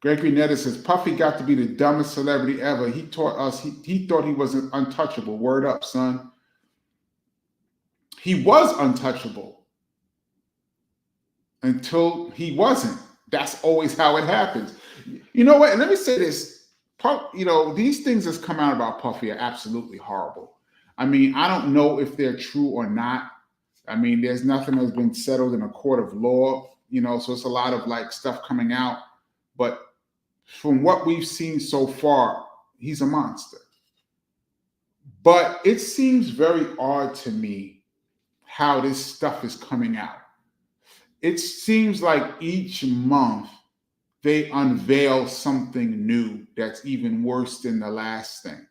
Gregory Netta says, Puffy got to be the dumbest celebrity ever. He taught us, he thought he was untouchable. Word up, son. He was untouchable until he wasn't. That's always how it happens. You know what? And let me say this. These things that's come out about Puffy are absolutely horrible. I mean, I don't know if they're true or not. I mean, there's nothing that's been settled in a court of law, so it's a lot of like stuff coming out. But from what we've seen so far, he's a monster. But it seems very odd to me how this stuff is coming out. It seems like each month they unveil something new that's even worse than the last thing.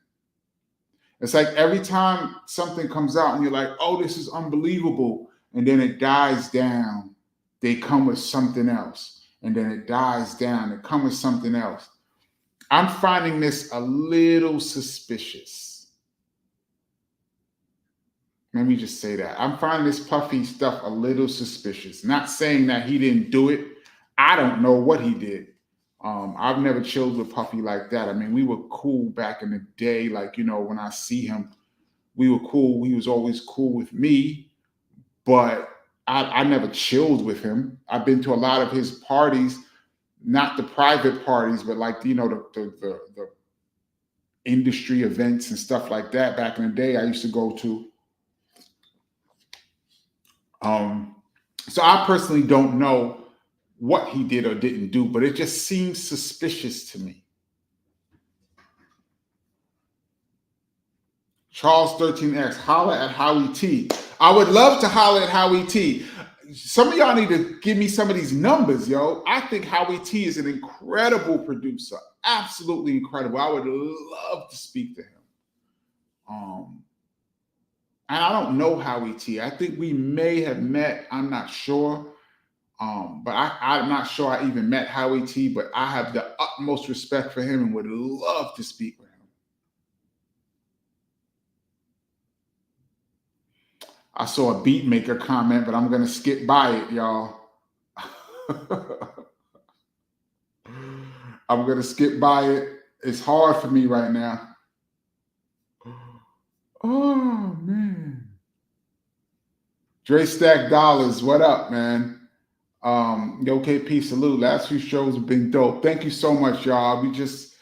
It's like every time something comes out and you're like, oh, this is unbelievable. And then it dies down. They come with something else. And then it dies down. They come with something else. I'm finding this a little suspicious. Let me just say that. I'm finding this Puffy stuff a little suspicious. Not saying that he didn't do it. I don't know what he did. I've never chilled with Puffy like that. I mean, we were cool back in the day. Like, you know, when I see him, we were cool. He was always cool with me, but I never chilled with him. I've been to a lot of his parties, not the private parties, but like, you know, the industry events and stuff like that. Back in the day, I used to go to. So I personally don't know what he did or didn't do, but it just seems suspicious to me. Charles 13X, holla at Howie T. I would love to holla at Howie T. Some of y'all need to give me some of these numbers, yo. I think Howie T is an incredible producer. Absolutely incredible. I would love to speak to him. And I don't know Howie T. I think we may have met. I'm not sure. But I'm not sure I even met Howie T, but I have the utmost respect for him and would love to speak with him. I saw a beatmaker comment, but I'm going to skip by it, y'all. I'm going to skip by it. It's hard for me right now. Oh, man. Dre Stack Dollars, what up, man? Yo, KP, salute. Last few shows have been dope. Thank you so much, y'all. We just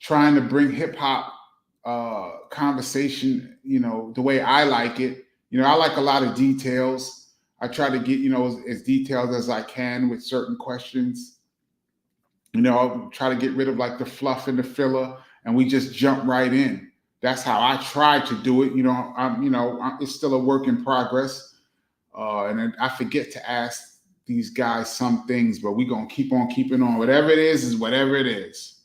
trying to bring hip hop conversation, you know, the way I like it. You know, I like a lot of details. I try to get, you know, as detailed as I can with certain questions. You know, I'll try to get rid of like the fluff and the filler, and we just jump right in. That's how I try to do it. You know, it's still a work in progress, and I forget to ask these guys some things, but we're gonna keep on keeping on. Whatever it is whatever it is.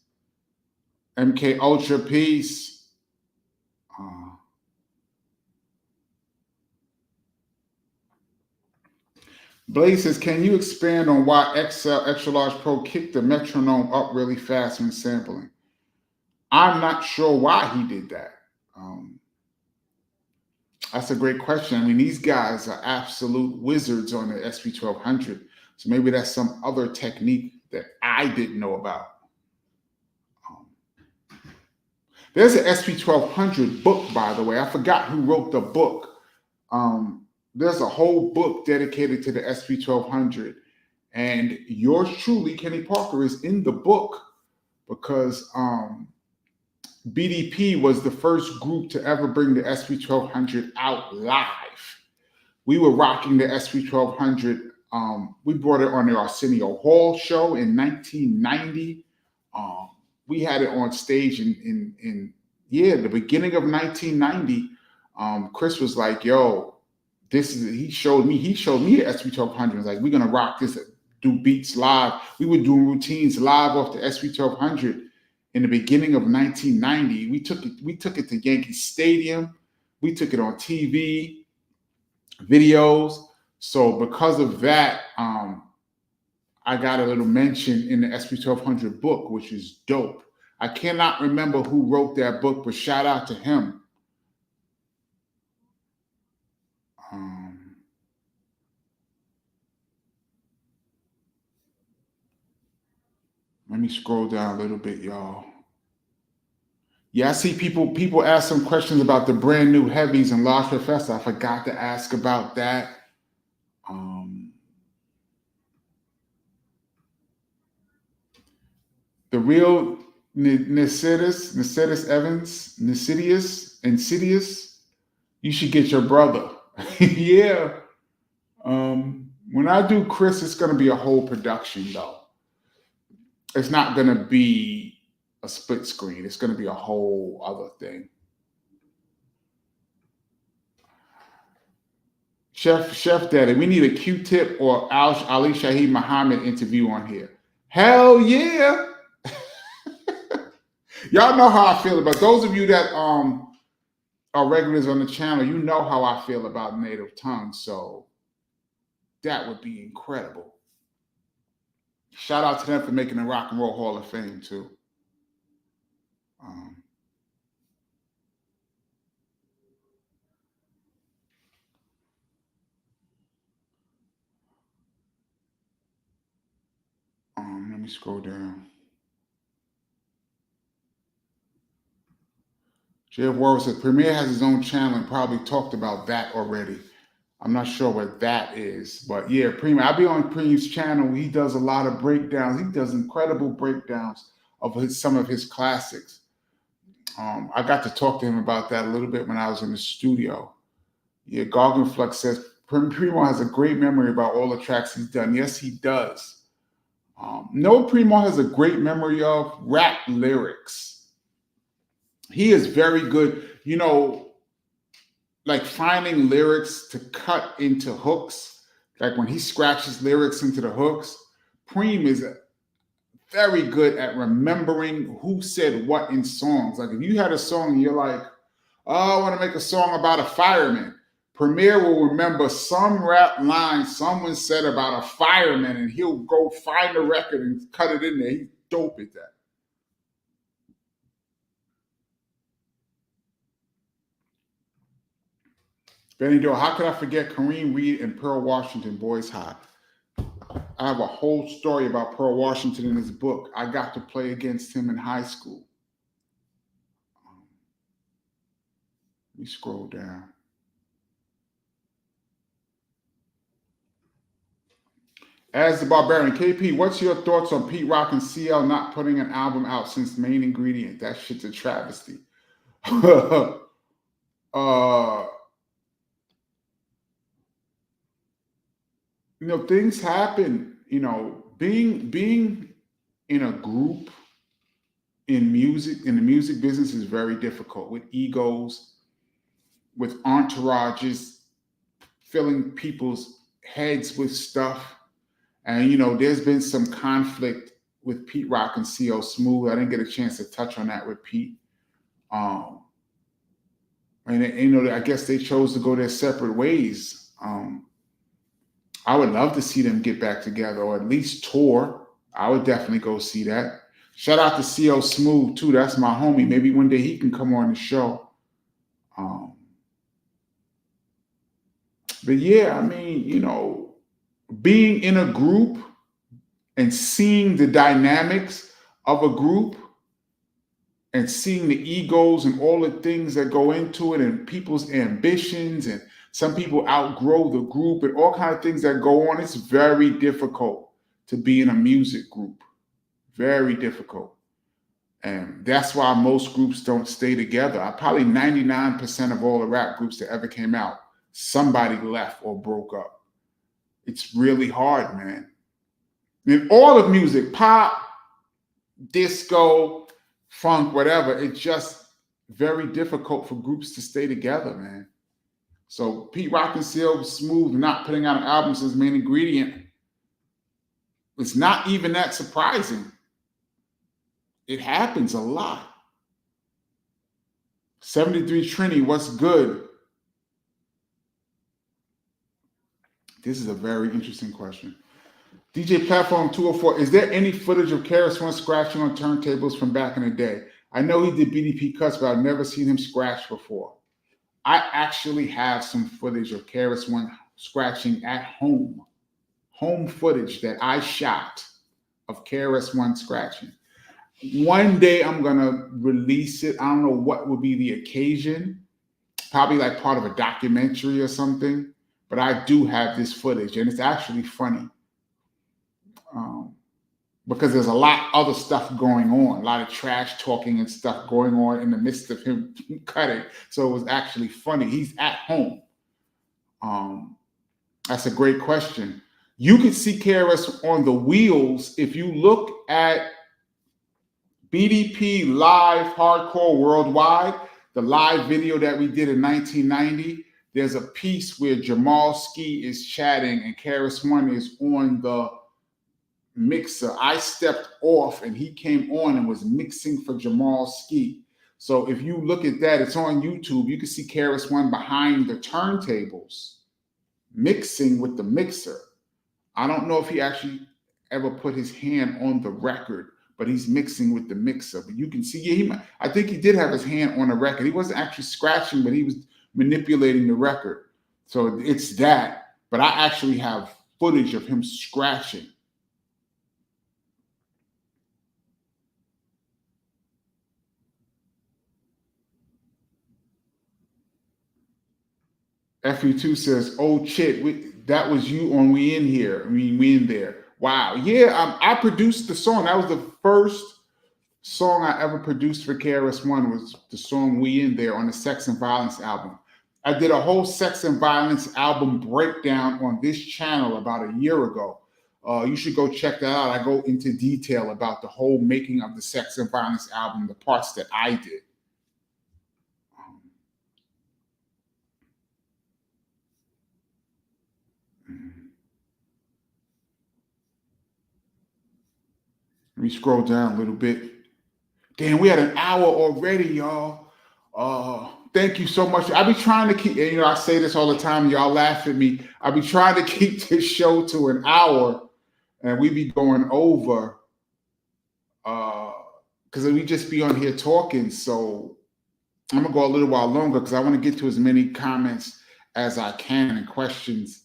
MK Ultra, peace. Blaze says, can you expand on why XL Extra Large Pro kicked the metronome up really fast when sampling? I'm not sure why he did that. That's a great question. I mean, these guys are absolute wizards on the SP1200. So maybe that's some other technique that I didn't know about. There's an SP1200 book, by the way. I forgot who wrote the book. There's a whole book dedicated to the SP1200. And yours truly, Kenny Parker, is in the book because BDP was the first group to ever bring the SP1200 out live. We were rocking the SP1200. We brought it on the Arsenio Hall show in 1990. We had it on stage in the beginning of 1990. Chris was like, yo, he showed me the SP1200. Was like, we're gonna rock this, do beats live. We were doing routines live off the SP1200 in the beginning of 1990. We took it to Yankee Stadium. We took it on TV, videos. So because of that, I got a little mention in the SP1200 book, which is dope. I cannot remember who wrote that book, but shout out to him. Let me scroll down a little bit, y'all. Yeah, I see people ask some questions about the brand new heavies and Lost Professor. I forgot to ask about that. The real Nicidius Evans, Insidious, you should get your brother. Yeah. When I do Chris, it's going to be a whole production, though. It's not going to be a split screen. It's going to be a whole other thing. Chef Daddy, we need a Q-Tip or Ali Shaheed Muhammad interview on here. Hell yeah. Y'all know how I feel about those of you that are regulars on the channel. You know how I feel about native tongues, so that would be incredible. Shout out to them for making the Rock and Roll Hall of Fame too. Let me scroll down. Jeff Warren said Premier has his own channel and probably talked about that already. I'm not sure what that is, but yeah, Premier. I'll be on Premier's channel. He does a lot of breakdowns. He does incredible breakdowns of some of his classics. I got to talk to him about that a little bit when I was in the studio. Yeah, Garganflux says Primo has a great memory about all the tracks he's done. Yes, he does. No, Primo has a great memory of rap lyrics. He is very good, you know, like finding lyrics to cut into hooks. Like when he scratches lyrics into the hooks, Preem is very good at remembering who said what in songs. Like if you had a song and you're like, oh, I want to make a song about a fireman. Premier will remember some rap line someone said about a fireman, and he'll go find the record and cut it in there. He's dope at that. Benny Doe, how could I forget Kareem Reed and Pearl Washington, Boys High? I have a whole story about Pearl Washington in his book. I got to play against him in high school. Let me scroll down. As the Barbarian, KP, what's your thoughts on Pete Rock and CL not putting an album out since Main Ingredient? That shit's a travesty. You know, things happen. You know, being in a group in music, in the music business is very difficult with egos, with entourages, filling people's heads with stuff. And, you know, there's been some conflict with Pete Rock and CL Smooth. I didn't get a chance to touch on that with Pete. And, you know, I guess they chose to go their separate ways. I would love to see them get back together or at least tour. I would definitely go see that. Shout out to CL Smooth, too. That's my homie. Maybe one day he can come on the show. But, yeah, I mean, you know, being in a group and seeing the dynamics of a group and seeing the egos and all the things that go into it and people's ambitions, and some people outgrow the group and all kinds of things that go on, it's very difficult to be in a music group. Very difficult. And that's why most groups don't stay together. Probably 99% of all the rap groups that ever came out, somebody left or broke up. It's really hard, man. In all of music, pop, disco, funk, whatever, it's just very difficult for groups to stay together, man. So Pete Rock and CL Smooth not putting out an album since Main Ingredient, it's not even that surprising. It happens a lot. 73 Trini, what's good? This is a very interesting question. DJ Platform 204, is there any footage of KRS-ONE scratching on turntables from back in the day? I know he did BDP cuts, but I've never seen him scratch before. I actually have some footage of KRS-ONE scratching at home. Home footage that I shot of KRS-ONE scratching. One day I'm going to release it. I don't know what would be the occasion. Probably like part of a documentary or something. But I do have this footage, and it's actually funny because there's a lot of other stuff going on, a lot of trash talking and stuff going on in the midst of him cutting. So it was actually funny. He's at home. That's a great question. You can see KRS on the wheels if you look at BDP Live Hardcore Worldwide, the live video that we did in 1990. There's a piece where Jamal Ski is chatting and KRS-ONE is on the mixer. I stepped off and he came on and was mixing for Jamal Ski. So if you look at that, it's on YouTube. You can see KRS-ONE behind the turntables mixing with the mixer. I don't know if he actually ever put his hand on the record, but he's mixing with the mixer. But you can see, yeah, I think he did have his hand on the record. He wasn't actually scratching, but he was manipulating the record. So it's that. But I actually have footage of him scratching. FU2 says, "Oh, shit, that was you on We In Here. I mean, We In There." Wow. Yeah, I produced the song. That was the first song I ever produced for KRS-ONE, was the song We In There on the Sex and Violence album. I did a whole Sex and Violence album breakdown on this channel about a year ago. You should go check that out. I go into detail about the whole making of the Sex and Violence album, the parts that I did. Let me scroll down a little bit. Damn, we had an hour already, y'all. Thank you so much. I be trying to keep, you know, I say this all the time, y'all laugh at me. I be trying to keep this show to an hour, and we be going over because we just be on here talking. So I'm gonna go a little while longer because I want to get to as many comments as I can and questions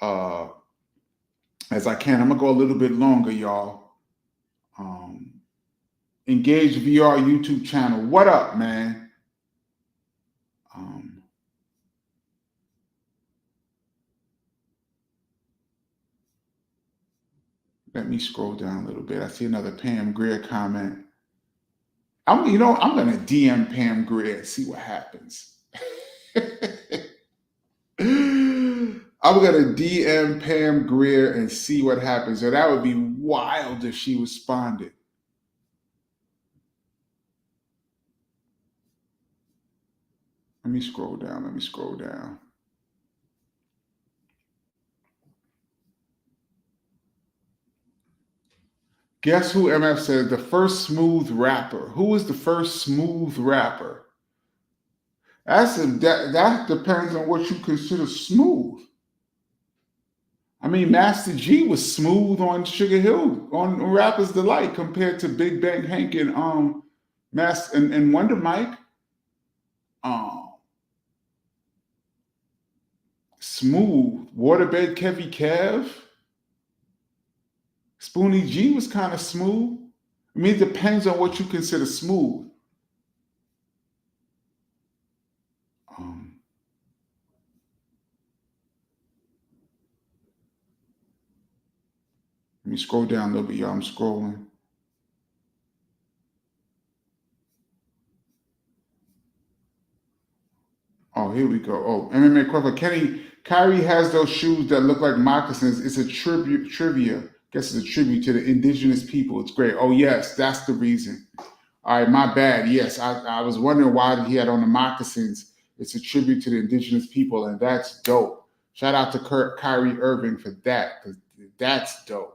as I can. I'm gonna go a little bit longer, y'all. Engage VR YouTube channel. What up, man? Let me scroll down a little bit. I see another Pam Greer comment. I'm gonna DM Pam Greer and see what happens. I'm gonna DM Pam Greer and see what happens. So that would be wild if she responded. Let me scroll down. Guess who MF said the first smooth rapper? Who was the first smooth rapper? That depends on what you consider smooth. I mean, Master G was smooth on Sugar Hill, on Rapper's Delight, compared to Big Bang Hank and and Wonder Mike. Smooth. Waterbed Kevy Kev. Spoonie G was kind of smooth. I mean, it depends on what you consider smooth. Let me scroll down a little bit, y'all. I'm scrolling. Oh, here we go. Oh, MMA Quaver. Kyrie has those shoes that look like moccasins. It's a trivia. Guess it's a tribute to the indigenous people. It's great. Oh, yes, that's the reason. All right, my bad. Yes, I was wondering why he had on the moccasins. It's a tribute to the indigenous people, and that's dope. Shout out to Kyrie Irving for that, because that's dope.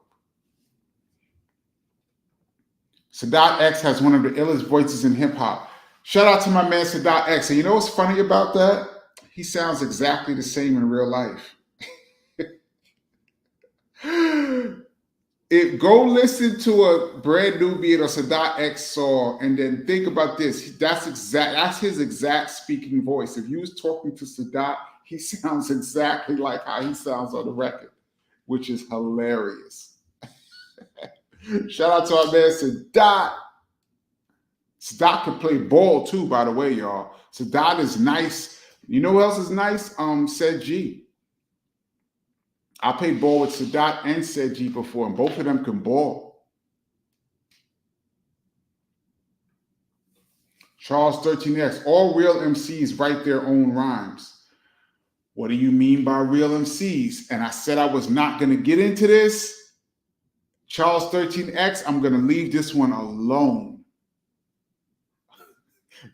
Sadat X has one of the illest voices in hip hop. Shout out to my man Sadat X. And you know what's funny about that? He sounds exactly the same in real life. Go listen to a brand new beat or Sadat X song, and then think about this. That's his exact speaking voice. If you was talking to Sadat, he sounds exactly like how he sounds on the record, which is hilarious. Shout out to our man Sadat. Sadat can play ball too, by the way, y'all. Sadat is nice. You know who else is nice? Said G. I played ball with Sadat and Said G before, and both of them can ball. Charles 13X. All real MCs write their own rhymes. What do you mean by real MCs? And I said I was not going to get into this. Charles 13X, I'm going to leave this one alone.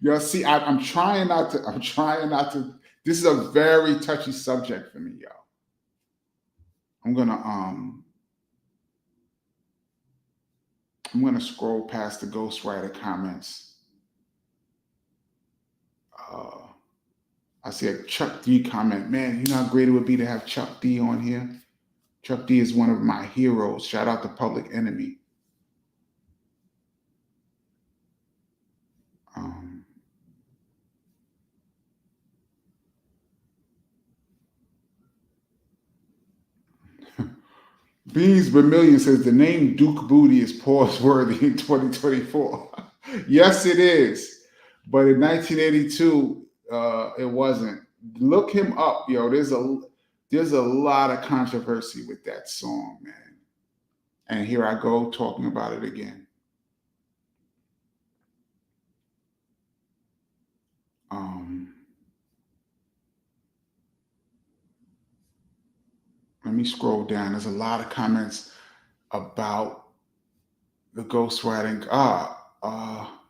Y'all see, I'm trying not to. I'm trying not to. This is a very touchy subject for me, y'all. I'm gonna scroll past the ghostwriter comments. I see a Chuck D comment. Man, you know how great it would be to have Chuck D on here. Chuck D is one of my heroes. Shout out to Public Enemy. Beans Vermillion says the name Duke Booty is pause worthy in 2024. Yes, it is. But in 1982, it wasn't. Look him up, yo. There's a lot of controversy with that song, man. And here I go talking about it again. Let me scroll down. There's a lot of comments about the ghostwriting.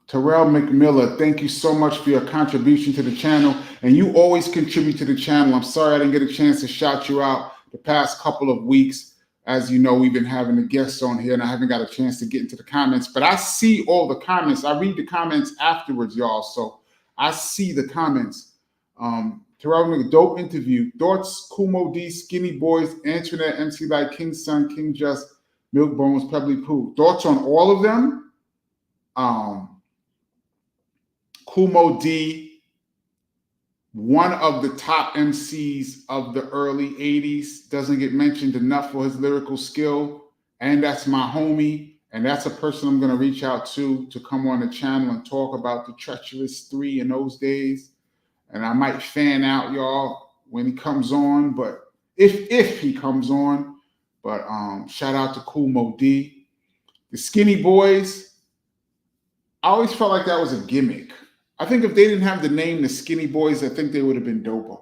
Terrell McMillan, thank you so much for your contribution to the channel. And you always contribute to the channel. I'm sorry I didn't get a chance to shout you out the past couple of weeks. As you know, we've been having the guests on here and I haven't got a chance to get into the comments, but I see all the comments. I read the comments afterwards, y'all. So I see the comments. Terrell, dope interview. Thoughts, Kumo D, Skinny Boys, Antoinette, MC Light, King Sun, King Just, Milk Bones, Pebbly Pooh. Thoughts on all of them? Kumo D, one of the top MCs of the early 80s, doesn't get mentioned enough for his lyrical skill. And that's my homie. And that's a person I'm going to reach out to come on the channel and talk about the Treacherous 3 in those days. And I might fan out y'all when he comes on, but if he comes on. But shout out to Kumo D. The Skinny Boys, I always felt like that was a gimmick. I think if they didn't have the name the Skinny Boys, I think they would have been doper.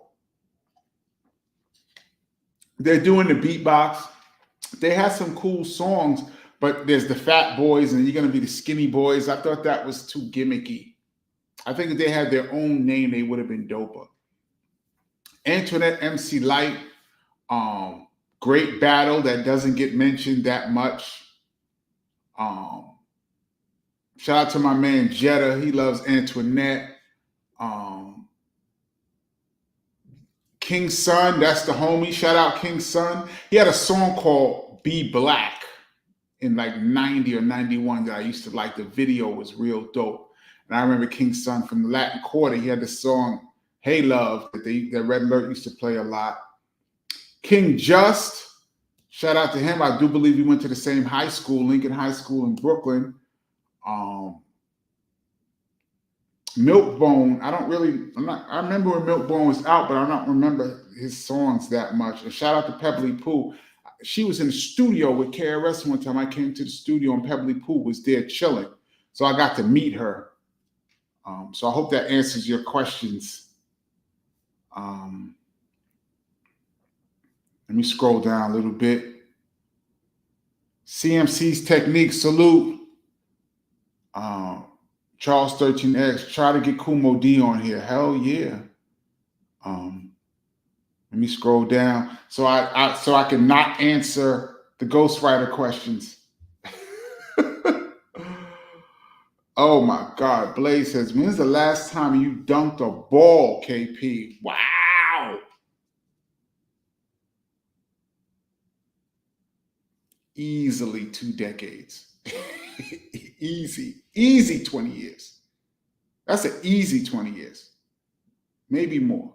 They're doing the beatbox. They had some cool songs, but there's the Fat Boys and you're going to be the Skinny Boys. I thought that was too gimmicky. I think if they had their own name, they would have been doper. Antoinette, MC Light, great battle that doesn't get mentioned that much. Shout out to my man Jetta. He loves Antoinette. King Sun, that's the homie. Shout out King Sun. He had a song called Be Black in like 90 or 91 that I used to like. The video was real dope. And I remember King Sun from the Latin Quarter. He had the song Hey Love that Red Alert used to play a lot. King Just, shout out to him. I do believe we went to the same high school, Lincoln High School in Brooklyn. Milkbone, I remember when Milkbone was out, but I don't remember his songs that much. And shout out to Pebbly Pooh. She was in the studio with KRS one time. I came to the studio and Pebbly Pooh was there chilling. So I got to meet her. So I hope that answers your questions. Let me scroll down a little bit. CMC's Technique, salute. Charles 13X, try to get Kumo D on here. Hell yeah. Let me scroll down so I can not answer the ghostwriter questions. Oh my God. Blaze says, when's the last time you dunked a ball, KP? Wow. Easily 2 decades. Easy 20 years. That's an easy 20 years. Maybe more.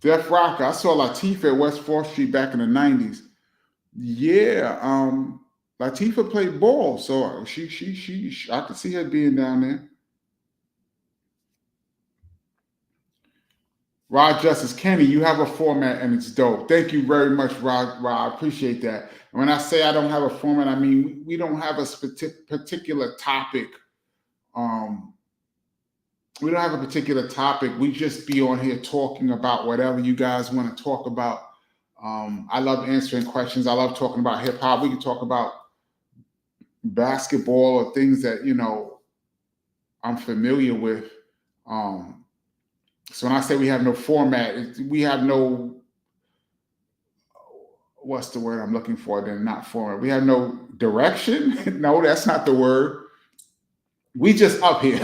Def Rocker, I saw Latifah at West 4th Street back in the 90s. Yeah, Latifah played ball, so I could see her being down there. Rod Justice, Kenny, you have a format and it's dope. Thank you very much, Rod. I appreciate that. And when I say I don't have a format, I mean we don't have a particular topic We don't have a particular topic. We just be on here talking about whatever you guys want to talk about. I love answering questions. I love talking about hip hop. We can talk about basketball or things that I'm familiar with. So when I say we have no format, we have no, what's the word I'm looking for? Then not format. We have no direction. No, that's not the word. We just up here.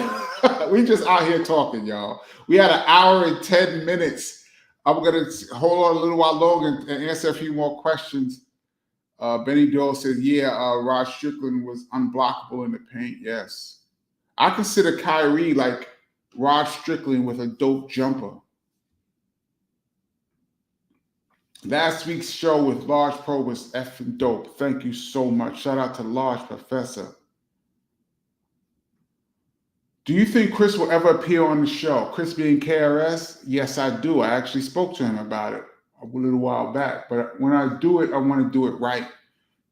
We just out here talking, y'all. We had an hour and 10 minutes. I'm gonna hold on a little while longer and answer a few more questions. Benny Doyle says, yeah, Rod Strickland was unblockable in the paint. Yes. I consider Kyrie like Rod Strickland with a dope jumper. Last week's show with Large Pro was effing dope. Thank you so much. Shout out to Large Professor. Do you think Chris will ever appear on the show? Chris being KRS? Yes, I do. I actually spoke to him about it a little while back. But when I do it, I want to do it right.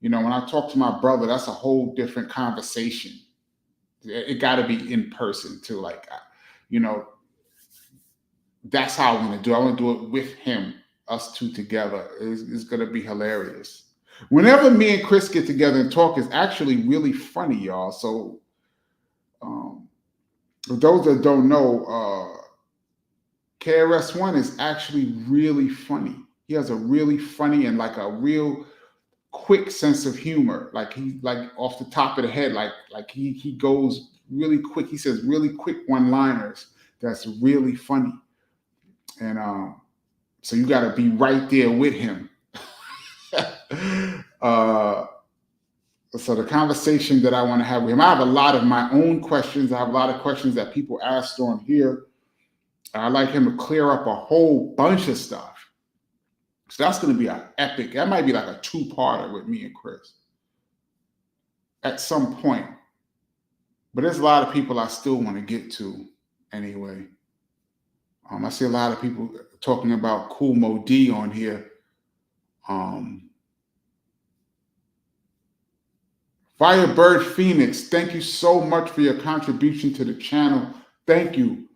When I talk to my brother, that's a whole different conversation. It got to be in person too. That's how I want to do it. I want to do it with him, us two together. It's going to be hilarious. Whenever me and Chris get together and talk, it's actually really funny, y'all. So, for those that don't know, KRS-ONE is actually really funny. He has a really funny and like a real quick sense of humor. Like he off the top of the head, like he goes really quick. He says really quick one-liners that's really funny. And so you got to be right there with him. So the conversation that I want to have with him, I have a lot of my own questions. I have a lot of questions that people asked on here. I'd like him to clear up a whole bunch of stuff. So that's going to be an epic. That might be like a two-parter with me and Chris at some point. But there's a lot of people I still want to get to anyway. I see a lot of people talking about Cool Mo D on here. Firebird Phoenix, thank you so much for your contribution to the channel. Thank you.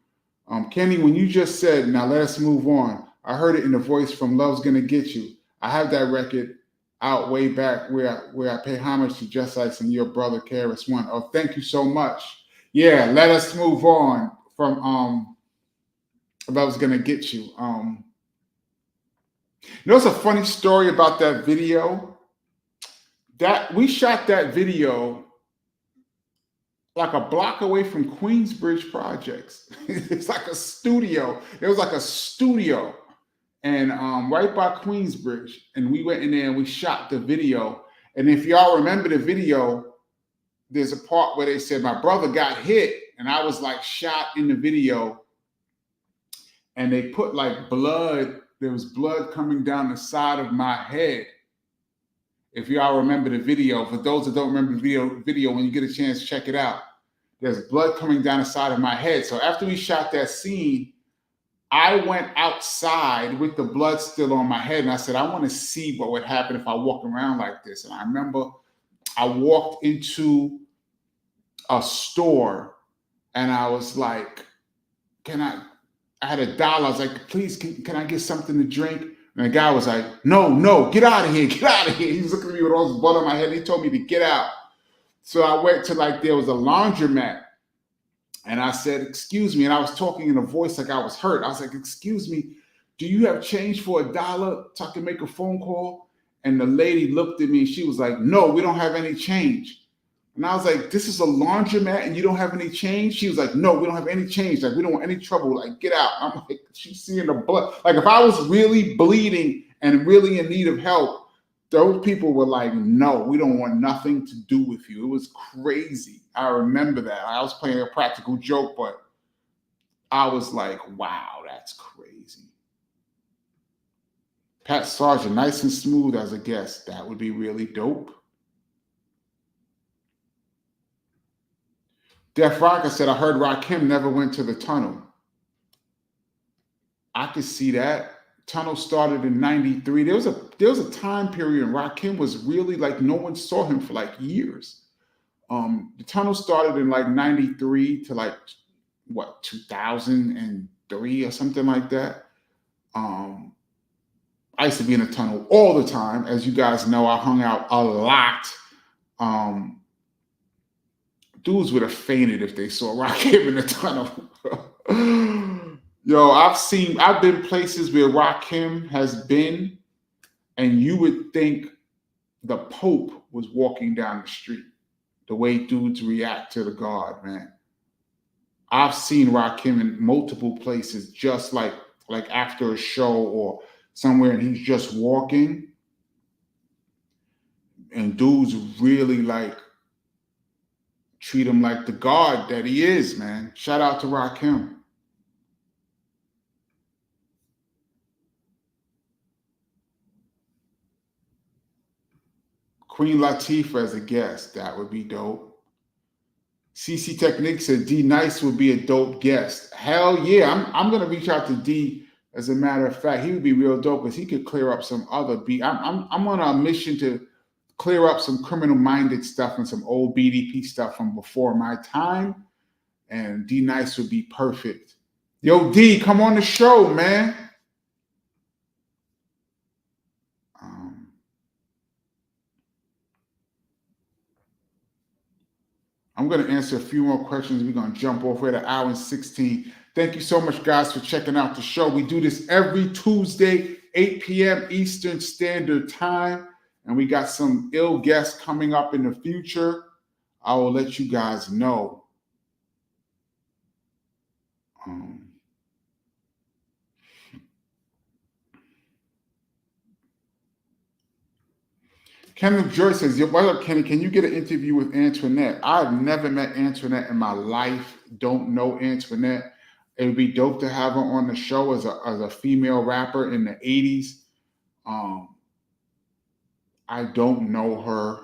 Kenny, when you just said, now let us move on, I heard it in the voice from Love's Gonna Get You. I have that record out way back where I pay homage to Just Ice and your brother KRS-ONE. Oh, thank you so much. Yeah, let us move on from Love's Gonna Get You. There's a funny story about that video. That we shot that video like a block away from Queensbridge Projects. It's like a studio. It was like a studio, and right by Queensbridge. And we went in there and we shot the video. And if y'all remember the video, there's a part where they said my brother got hit, and I was like shot in the video, and they put like blood. There was blood coming down the side of my head. If y'all remember the video, for those that don't remember the video, when you get a chance, check it out. There's blood coming down the side of my head. So after we shot that scene, I went outside with the blood still on my head, and I said, I want to see what would happen if I walk around like this. And I remember I walked into a store, and I was like, I had $1. I was like, please, can I get something to drink? And the guy was like, no, get out of here, get out of here. He was looking at me with all this blood on my head. And he told me to get out. So I went to there was a laundromat. And I said, excuse me. And I was talking in a voice like I was hurt. I was like, excuse me, do you have change for $1 so I can make a phone call? And the lady looked at me and she was like, no, we don't have any change. And I was like, this is a laundromat and you don't have any change? She was like, no, we don't have any change. Like, we don't want any trouble. Like, get out. I'm like, she's seeing the blood. Like, if I was really bleeding and really in need of help, those people were like, no, we don't want nothing to do with you. It was crazy. I remember that. I was playing a practical joke, but I was like, wow, that's crazy. Pat Sargent, nice and smooth as a guest. That would be really dope. Def Rocker said, I heard Rakim never went to the tunnel. I could see that. Tunnel started in 93. There was a time period when Rakim was really like, no one saw him for like years. The tunnel started in like 93 to like what, 2003 or something like that. I used to be in the tunnel all the time. As you guys know, I hung out a lot. Um, Dudes would have fainted if they saw Rakim in the tunnel. Yo, I've been places where Rakim has been, and you would think the Pope was walking down the street. The way dudes react to the God, man. I've seen Rakim in multiple places, just like after a show or somewhere, and he's just walking, and dudes really like treat him like the God that he is, man. Shout out to Rakim. Queen Latifah as a guest, that would be dope. CC Technique said D Nice would be a dope guest. Hell yeah, I'm gonna reach out to D. As a matter of fact, he would be real dope because he could clear up some other beat. I'm on a mission to clear up some criminal minded stuff and some old BDP stuff from before my time. And D Nice would be perfect. Yo, D, come on the show, man. I'm going to answer a few more questions. We're going to jump off. We're at 1:16. Thank you so much, guys, for checking out the show. We do this every Tuesday, 8 p.m. Eastern Standard Time. And we got some ill guests coming up in the future. I will let you guys know. Kenneth Joyce says, what up, Kenny? Can you get an interview with Antoinette? I've never met Antoinette in my life. Don't know Antoinette. It would be dope to have her on the show as a female rapper in the 80s. I don't know her.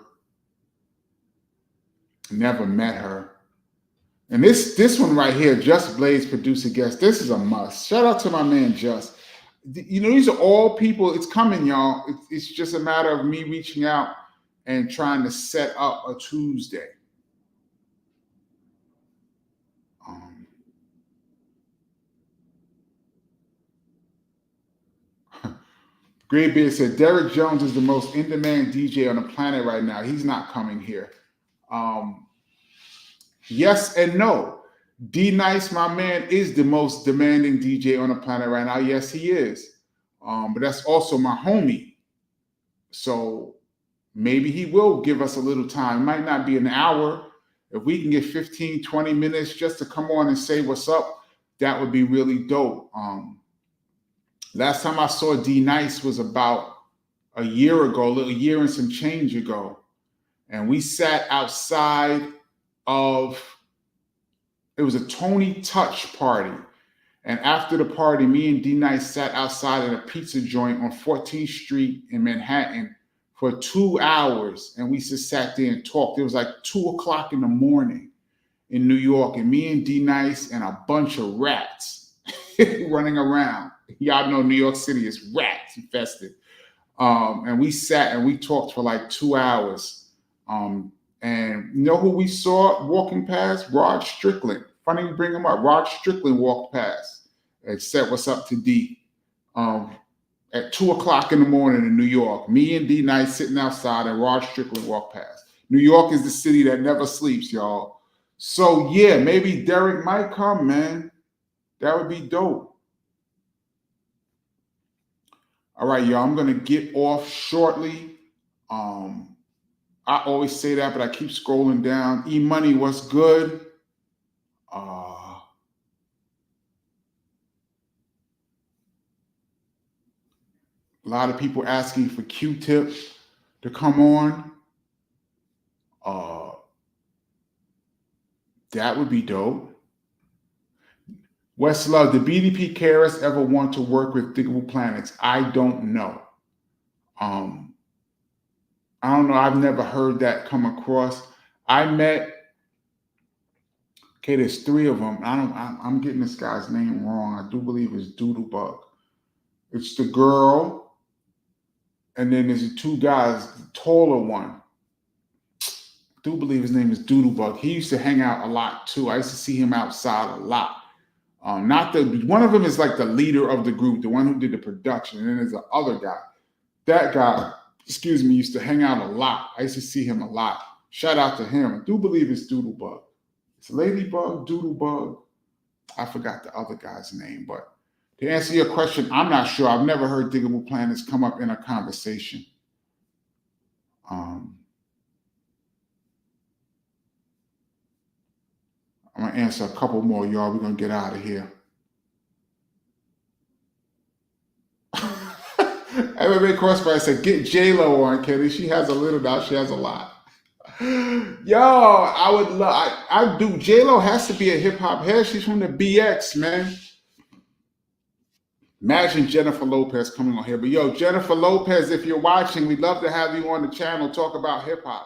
Never met her. And this one right here, Just Blaze producer guest. This is a must. Shout out to my man Just. You know, these are all people. It's coming, y'all. It's just a matter of me reaching out and trying to set up a Tuesday. Graybeard said, Derek Jones is the most in-demand DJ on the planet right now. He's not coming here. Yes and no. D Nice, my man, is the most demanding DJ on the planet right now. Yes, he is. But that's also my homie. So maybe he will give us a little time. It might not be an hour. If we can get 15, 20 minutes just to come on and say what's up, that would be really dope. Last time I saw D Nice was about a year ago, a little year and some change ago. And we sat outside of, it was a Tony Touch party. And after the party, me and D Nice sat outside at a pizza joint on 14th Street in Manhattan for 2 hours. And we just sat there and talked. It was like 2 o'clock in the morning in New York. And me and D Nice and a bunch of rats running around. Y'all know New York City is rat infested. And we sat and we talked for like 2 hours. And you know who we saw walking past? Rod Strickland. Funny we bring him up. Rod Strickland walked past and said what's up to D. At 2 o'clock in the morning in New York. Me and D Nice sitting outside and Rod Strickland walked past. New York is the city that never sleeps, y'all. So yeah, maybe Derek might come, man. That would be dope. All right, y'all, I'm going to get off shortly. I always say that, but I keep scrolling down. E-Money, what's good? A lot of people asking for Q-Tip to come on. That would be dope. Westlove, did BDP KRS ever want to work with Thinkable Planets? I don't know. I don't know. I've never heard that come across. Okay, there's 3 of them. I'm getting this guy's name wrong. I do believe it's Doodlebug. It's the girl, and then there's the 2 guys, the taller one. do believe his name is Doodlebug. He used to hang out a lot too. I used to see him outside a lot. Not the one of them is like the leader of the group, the one who did the production, and then there's the other guy. That guy, excuse me, used to hang out a lot. I used to see him a lot. Shout out to him. I do believe it's Doodlebug. It's Ladybug, Doodlebug. I forgot the other guy's name, but to answer your question, I'm not sure. I've never heard Diggable Planets come up in a conversation. I'm going to answer a couple more, y'all. We're going to get out of here. MMA Crossfire said, get J-Lo on, Kenny. She has a little now. She has a lot. Yo, I would love, I do. J-Lo has to be a hip-hop head. She's from the BX, man. Imagine Jennifer Lopez coming on here. But yo, Jennifer Lopez, if you're watching, we'd love to have you on the channel, talk about hip-hop.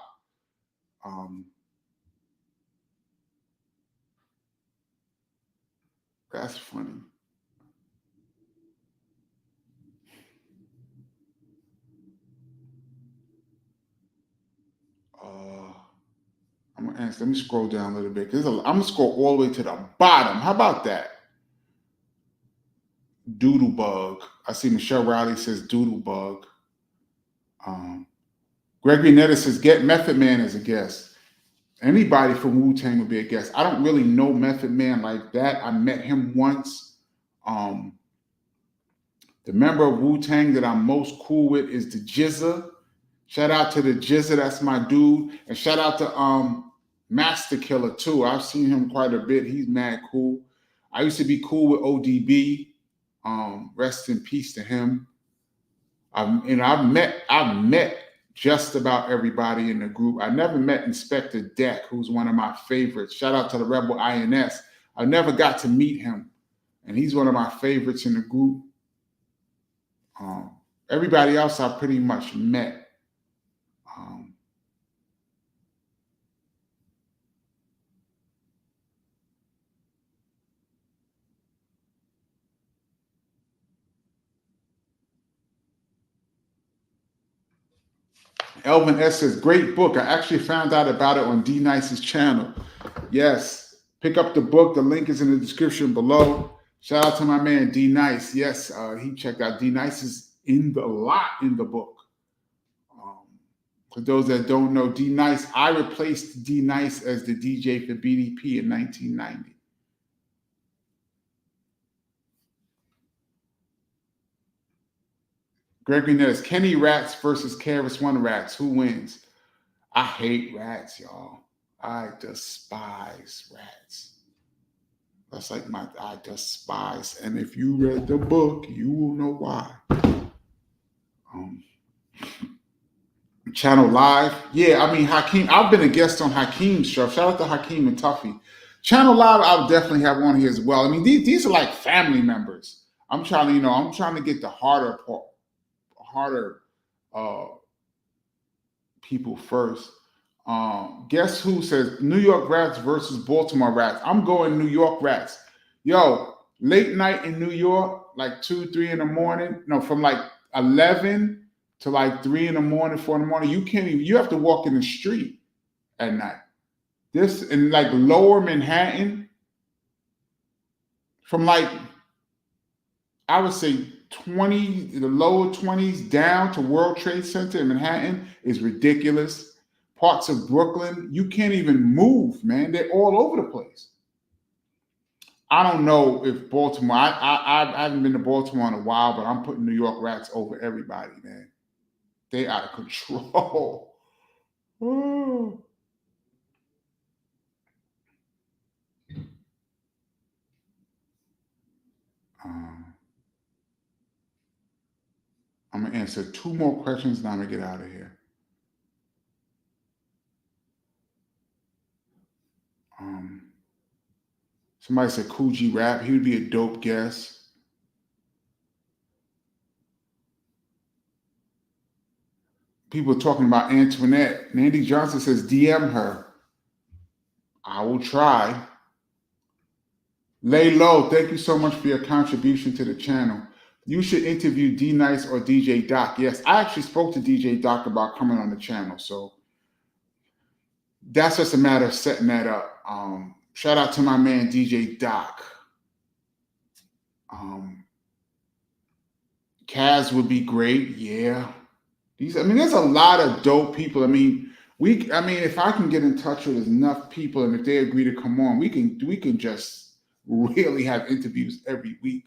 That's funny. I'm gonna answer. Let me scroll down a little bit. I'm gonna scroll all the way to the bottom. How about that? Doodlebug. I see Michelle Riley says Doodlebug. Gregory Netta says get Method Man as a guest. Anybody from Wu-Tang would be a guest. I don't really know Method Man like that. I met him once. The member of Wu-Tang that I'm most cool with is the Jizza. Shout out to the Jizza, that's my dude. And shout out to Master Killer too. I've seen him quite a bit. He's mad cool. I used to be cool with ODB. Rest in peace to him. I've met just about everybody in the group. I never met Inspector Deck, who's one of my favorites. Shout out to the Rebel INS. I never got to meet him, and he's one of my favorites in the group. Everybody else I pretty much met. Elvin S says, great book. I actually found out about it on D Nice's channel. Yes, pick up the book. The link is in the description below. Shout out to my man D Nice. Yes, he checked out. D Nice is in the lot in the book. For those that don't know, D Nice, I replaced D Nice as the DJ for BDP in 1990. Gregory Nettis, Kenny Rats versus KRS-ONE Rats. Who wins? I hate rats, y'all. I despise rats. That's like I despise. And if you read the book, you will know why. Channel Live. Yeah, I mean, Hakeem. I've been a guest on Hakeem's show. Shout out to Hakeem and Tuffy. Channel Live, I'll definitely have one here as well. I mean, these are like family members. I'm trying to get the harder people first. Guess who says New York Rats versus Baltimore Rats? I'm going New York Rats. Yo, late night in New York, like 2, 3 in the morning. No, from like 11 to like 3 in the morning, 4 in the morning. You have to walk in the street at night. This in like lower Manhattan, from like, I would say the lower 20s down to World Trade Center in Manhattan is ridiculous. Parts of Brooklyn, you can't even move, man. They're all over the place. I don't know if Baltimore, I haven't been to Baltimore in a while, but I'm putting New York Rats over everybody, man. They out of control. Oh. I'm going to answer 2 more questions and I'm going to get out of here. Somebody said Coogee Rap. He would be a dope guest. People talking about Antoinette. Nandy Johnson says DM her. I will try. Lay low. Thank you so much for your contribution to the channel. You should interview D Nice or DJ Doc. Yes, I actually spoke to DJ Doc about coming on the channel. So that's just a matter of setting that up. Shout out to my man DJ Doc. Kaz would be great. Yeah. There's a lot of dope people. If I can get in touch with enough people and if they agree to come on, we can just really have interviews every week.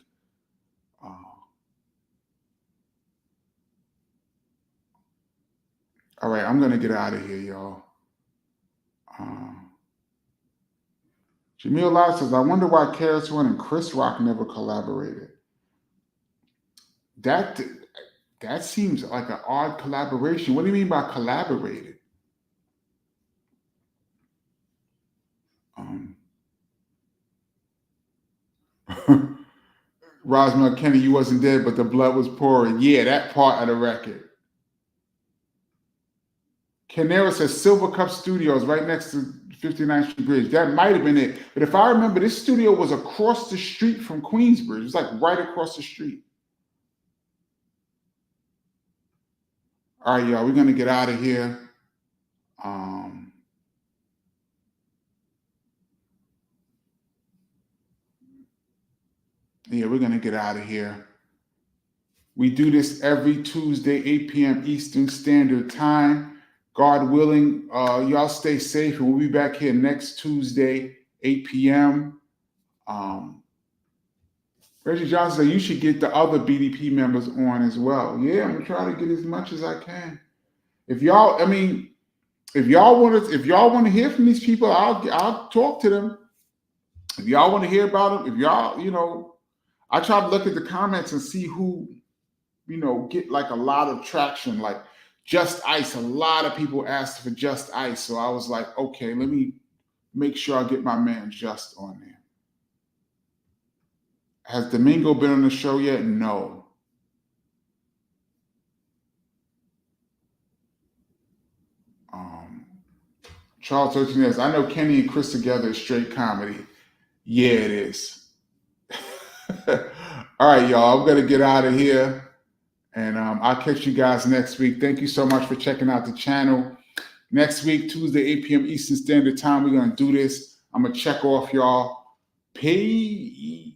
All right, I'm gonna get out of here, y'all. Jamil Lott says, I wonder why KRS-ONE and Chris Rock never collaborated. That seems like an odd collaboration. What do you mean by collaborated? Rosmel Kenny, you wasn't dead, but the blood was pouring. Yeah, that part of the record. Canera says Silver Cup Studios right next to 59th Street Bridge. That might have been it. But if I remember, this studio was across the street from Queensbridge. It was like right across the street. All right, y'all, we're going to get out of here. Yeah, we're going to get out of here. We do this every Tuesday, 8 p.m. Eastern Standard Time. God willing, y'all stay safe, and we'll be back here next Tuesday, 8 p.m. Reggie Johnson said you should get the other BDP members on as well. Yeah, I'm gonna try to get as much as I can. If y'all want to hear from these people, I'll talk to them. If y'all want to hear about them, if y'all, I try to look at the comments and see who, get like a lot of traction. Like Just Ice, a lot of people asked for Just Ice, so I was like, okay, let me make sure I get my man Just on there. Has Domingo been on the show yet? No. Charles 13 says, I know Kenny and Chris together is straight comedy. Yeah, it is. All right, y'all. I'm going to get out of here. And I'll catch you guys next week. Thank you so much for checking out the channel. Next week, Tuesday, 8 p.m. Eastern Standard Time, we're going to do this. I'm going to check off y'all. Peace.